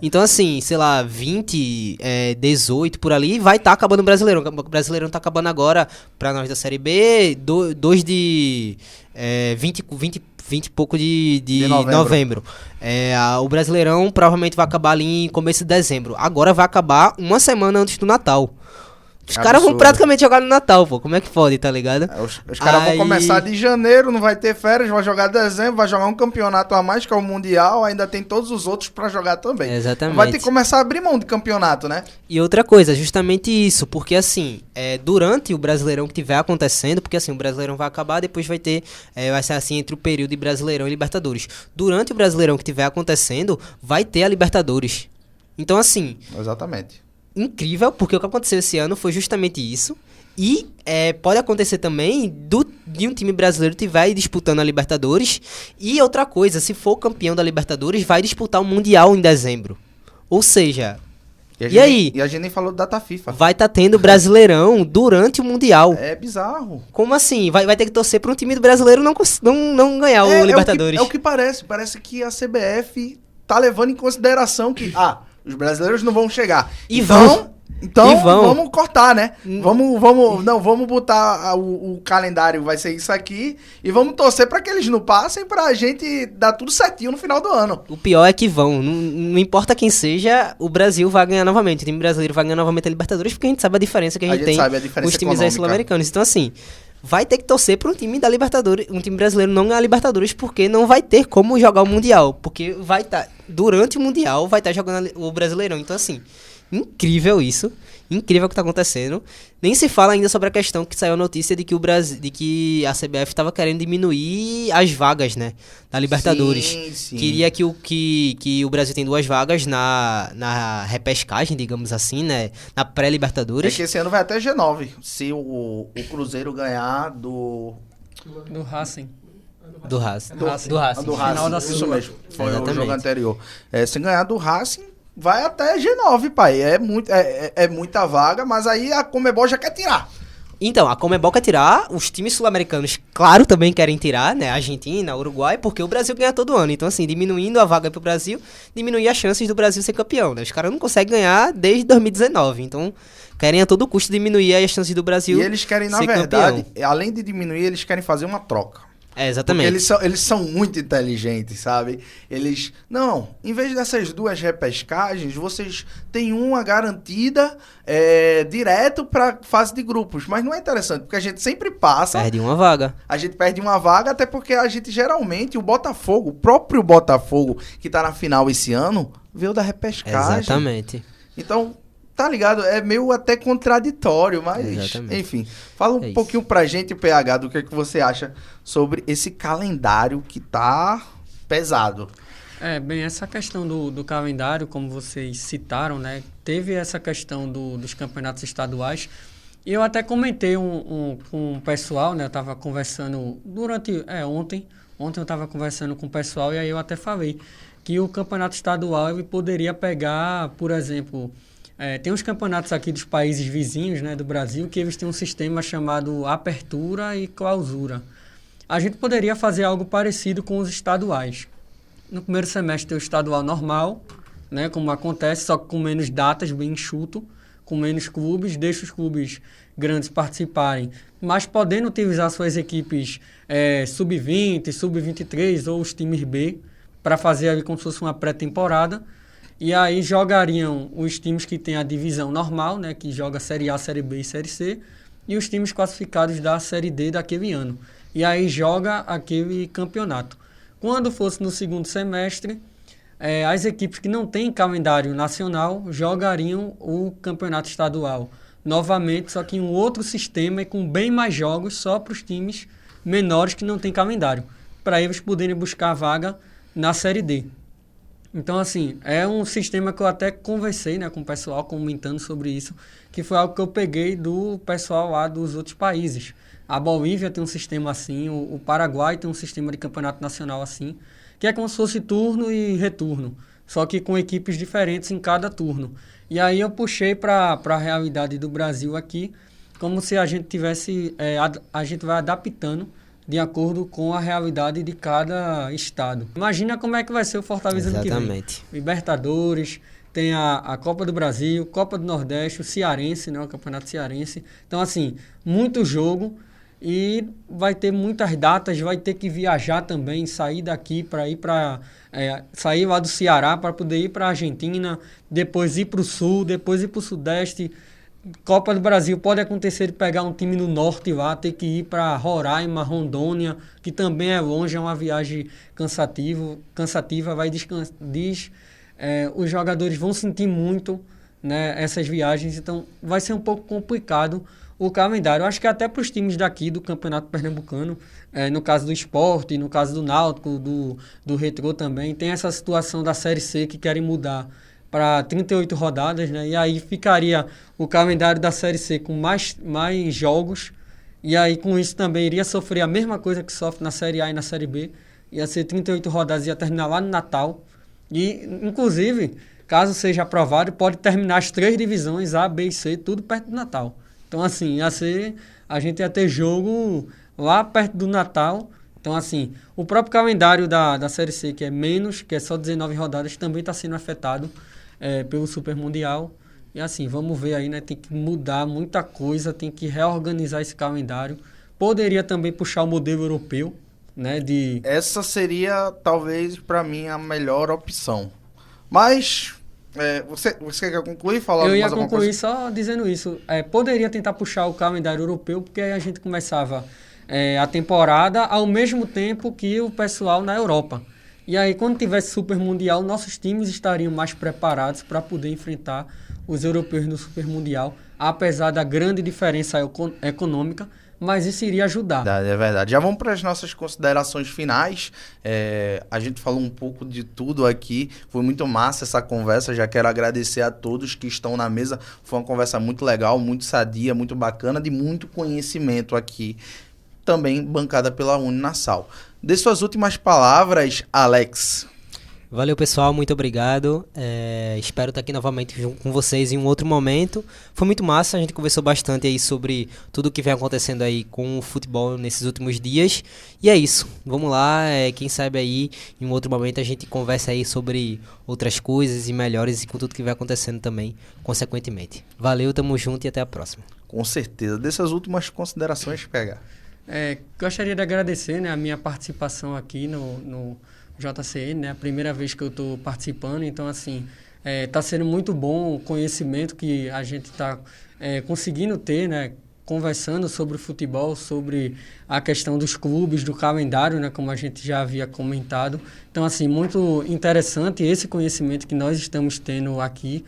Então, assim, sei lá, 20, 18 por ali, vai estar acabando o Brasileirão. O Brasileirão tá acabando agora pra nós da Série B, 2 de 20 e pouco de novembro. O Brasileirão provavelmente vai acabar ali em começo de dezembro. Agora vai acabar uma semana antes do Natal. Os caras vão praticamente jogar no Natal, pô. Como é que pode, tá ligado? Os caras vão começar de janeiro, não vai ter férias, vai jogar dezembro, vai jogar um campeonato a mais, que é o Mundial, ainda tem todos os outros pra jogar também. Exatamente. Vai ter que começar a abrir mão de campeonato, né? E outra coisa, justamente isso, porque assim, durante o Brasileirão que tiver acontecendo, porque assim, o Brasileirão vai acabar, depois vai ser assim entre o período de Brasileirão e Libertadores. Durante o Brasileirão que tiver acontecendo, vai ter a Libertadores. Então assim... Exatamente. Incrível, porque o que aconteceu esse ano foi justamente isso. E pode acontecer também de um time brasileiro estiver disputando a Libertadores. E outra coisa, se for campeão da Libertadores, vai disputar o Mundial em dezembro. Ou seja, e aí? E a gente nem falou da data FIFA. Vai estar tendo Brasileirão durante o Mundial. É bizarro. Como assim? Vai ter que torcer para um time do brasileiro não ganhar o Libertadores. É o que parece. Parece que a CBF tá levando em consideração que... os brasileiros não vão chegar. Então vamos cortar, né? Vamos botar o calendário, vai ser isso aqui, e vamos torcer pra que eles não passem pra gente dar tudo certinho no final do ano. O pior é que vão. Não importa quem seja, o Brasil vai ganhar novamente. O time brasileiro vai ganhar novamente a Libertadores, porque a gente sabe a diferença que a gente tem com os times sul-americanos. Então, assim, vai ter que torcer para um time da Libertadores, um time brasileiro não ganhar a Libertadores, porque não vai ter como jogar o Mundial, porque vai estar durante o Mundial vai estar jogando o Brasileirão. Então, assim, incrível isso. incrível que tá acontecendo. Nem se fala ainda sobre a questão que saiu a notícia de que que a CBF estava querendo diminuir as vagas, né, da Libertadores. Sim. Queria que o Brasil tem 2 vagas na repescagem, digamos assim, né, na É pré-Libertadores. que esse ano vai até G9, se o Cruzeiro ganhar do Racing. Do Racing. Do Racing. Do Racing. do Final Racing, da isso Sula. mesmo, foi o Exatamente. jogo anterior. Se ganhar do Racing, vai até G9, pai, é muita vaga, mas aí a Conmebol já quer tirar. Então, a Conmebol quer tirar, os times sul-americanos, claro, também querem tirar, né? Argentina, Uruguai, porque o Brasil ganha todo ano. Então, assim, diminuindo a vaga pro Brasil, diminuir as chances do Brasil ser campeão, né? Os caras não conseguem ganhar desde 2019. Então, querem a todo custo diminuir as chances do Brasil E eles querem, na ser verdade, campeão. além de diminuir, eles querem fazer uma troca. É, Porque exatamente. eles são muito inteligentes, sabe? Eles, não, em vez dessas 2 repescagens, vocês têm uma garantida direto pra fase de grupos. Mas não é interessante, porque a gente sempre passa, Perde uma vaga. a gente perde uma vaga, até porque a gente geralmente, o Botafogo, o próprio Botafogo, que tá na final esse ano, veio da repescagem. Exatamente. Então, tá ligado? É meio até contraditório, mas, Exatamente. enfim. Fala um É isso. pouquinho pra gente, o PH, do que é que você acha sobre esse calendário que tá pesado. Bem, essa questão do calendário, como vocês citaram, né? Teve essa questão dos campeonatos estaduais. E eu até comentei com o pessoal, né? Eu estava conversando ontem. Ontem eu estava conversando com o pessoal e aí eu até falei que o campeonato estadual ele poderia pegar, por exemplo... tem uns campeonatos aqui dos países vizinhos, né, do Brasil, que eles têm um sistema chamado apertura e clausura. A gente poderia fazer algo parecido com os estaduais. No primeiro semestre tem o estadual normal, né, como acontece, só que com menos datas, bem enxuto, com menos clubes, deixa os clubes grandes participarem, mas podendo utilizar suas equipes sub-20, sub-23 ou os times B, para fazer ali como se fosse uma pré-temporada. E aí jogariam os times que têm a divisão normal, né, que joga Série A, Série B e Série C, e os times classificados da Série D daquele ano. E aí joga aquele campeonato. Quando fosse no segundo semestre, as equipes que não têm calendário nacional jogariam o campeonato estadual novamente, só que em um outro sistema e com bem mais jogos só para os times menores que não têm calendário, para eles poderem buscar a vaga na Série D. Então, assim, é um sistema que eu até conversei, né, com o pessoal comentando sobre isso, que foi algo que eu peguei do pessoal lá dos outros países. A Bolívia tem um sistema assim, o Paraguai tem um sistema de campeonato nacional assim, que é como se fosse turno e retorno, só que com equipes diferentes em cada turno. E aí eu puxei para a realidade do Brasil aqui, como se a gente tivesse, a gente vai adaptando de acordo com a realidade de cada estado. Imagina como é que vai ser o Fortaleza ano que vem. Exatamente. Libertadores, tem a Copa do Brasil, Copa do Nordeste, o Cearense, né, o Campeonato Cearense. Então, assim, muito jogo e vai ter muitas datas, vai ter que viajar também, sair daqui para ir para... sair lá do Ceará para poder ir para a Argentina, depois ir para o Sul, depois ir para o Sudeste. Copa do Brasil pode acontecer de pegar um time no norte lá, ter que ir para Roraima, Rondônia, que também é longe, é uma viagem cansativa, os jogadores vão sentir muito, né, essas viagens, então vai ser um pouco complicado o calendário. Eu acho que até para os times daqui do Campeonato Pernambucano, no caso do Sport, no caso do Náutico, do Retrô também, tem essa situação da Série C que querem mudar para 38 rodadas, né? E aí ficaria o calendário da Série C com mais jogos, e aí com isso também iria sofrer a mesma coisa que sofre na Série A e na Série B, ia ser 38 rodadas, ia terminar lá no Natal, e inclusive, caso seja aprovado, pode terminar as 3 divisões, A, B e C, tudo perto do Natal. Então assim, a gente ia ter jogo lá perto do Natal. Então, assim, o próprio calendário da Série C, que é menos, que é só 19 rodadas, também está sendo afetado pelo Super Mundial. E assim, vamos ver aí, né? Tem que mudar muita coisa, tem que reorganizar esse calendário. Poderia também puxar o modelo europeu, né? Essa seria, talvez, para mim, a melhor opção. Mas, você quer concluir? Falar Eu ia mais alguma concluir coisa? só dizendo isso. Poderia tentar puxar o calendário europeu, porque aí a gente começava a temporada ao mesmo tempo que o pessoal na Europa. E aí, quando tivesse Super Mundial, nossos times estariam mais preparados para poder enfrentar os europeus no Super Mundial, apesar da grande diferença econômica, mas isso iria ajudar. É verdade. Já vamos para as nossas considerações finais. A gente falou um pouco de tudo aqui. Foi muito massa essa conversa. Já quero agradecer a todos que estão na mesa. Foi uma conversa muito legal, muito sadia, muito bacana, de muito conhecimento aqui. Também bancada pela Uninasal. Dê suas últimas palavras, Alex. Valeu, pessoal, muito obrigado. Espero estar aqui novamente junto com vocês em um outro momento. Foi muito massa, a gente conversou bastante aí sobre tudo o que vem acontecendo aí com o futebol nesses últimos dias. E é isso, vamos lá, quem sabe aí em um outro momento a gente conversa aí sobre outras coisas e melhores e com tudo que vai acontecendo também, consequentemente. Valeu, tamo junto e até a próxima. Com certeza. Dessas últimas considerações, PH. Gostaria de agradecer, né, a minha participação aqui no JCN, né? A primeira vez que eu estou participando, então assim, está sendo muito bom o conhecimento que a gente está conseguindo ter, né? Conversando sobre o futebol, sobre a questão dos clubes, do calendário, né? Como a gente já havia comentado. Então assim, muito interessante esse conhecimento que nós estamos tendo aqui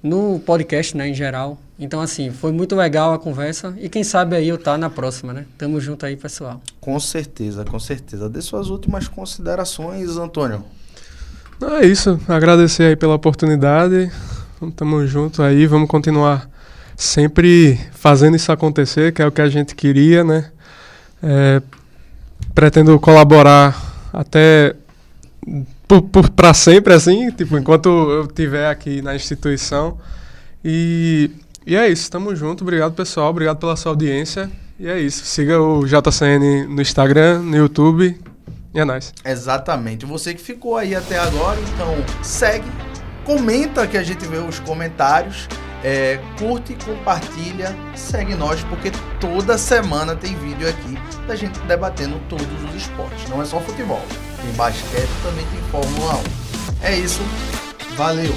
no podcast, né, em geral. Então, assim, foi muito legal a conversa e quem sabe aí eu na próxima, né? Tamo junto aí, pessoal. Com certeza, com certeza. Dê suas últimas considerações, Antônio. É isso, agradecer aí pela oportunidade. Tamo junto aí, vamos continuar sempre fazendo isso acontecer, que é o que a gente queria, né? Pretendo colaborar até para sempre, assim, tipo, enquanto eu estiver aqui na instituição. E é isso, tamo junto. Obrigado, pessoal. Obrigado pela sua audiência. E é isso. Siga o JCN no Instagram, no YouTube. E é nóis. Exatamente. Você que ficou aí até agora, então segue, comenta que a gente vê os comentários, curte, compartilha, segue nós, porque toda semana tem vídeo aqui da gente debatendo todos os esportes. Não é só futebol. Tem basquete, também tem Fórmula 1. É isso. Valeu!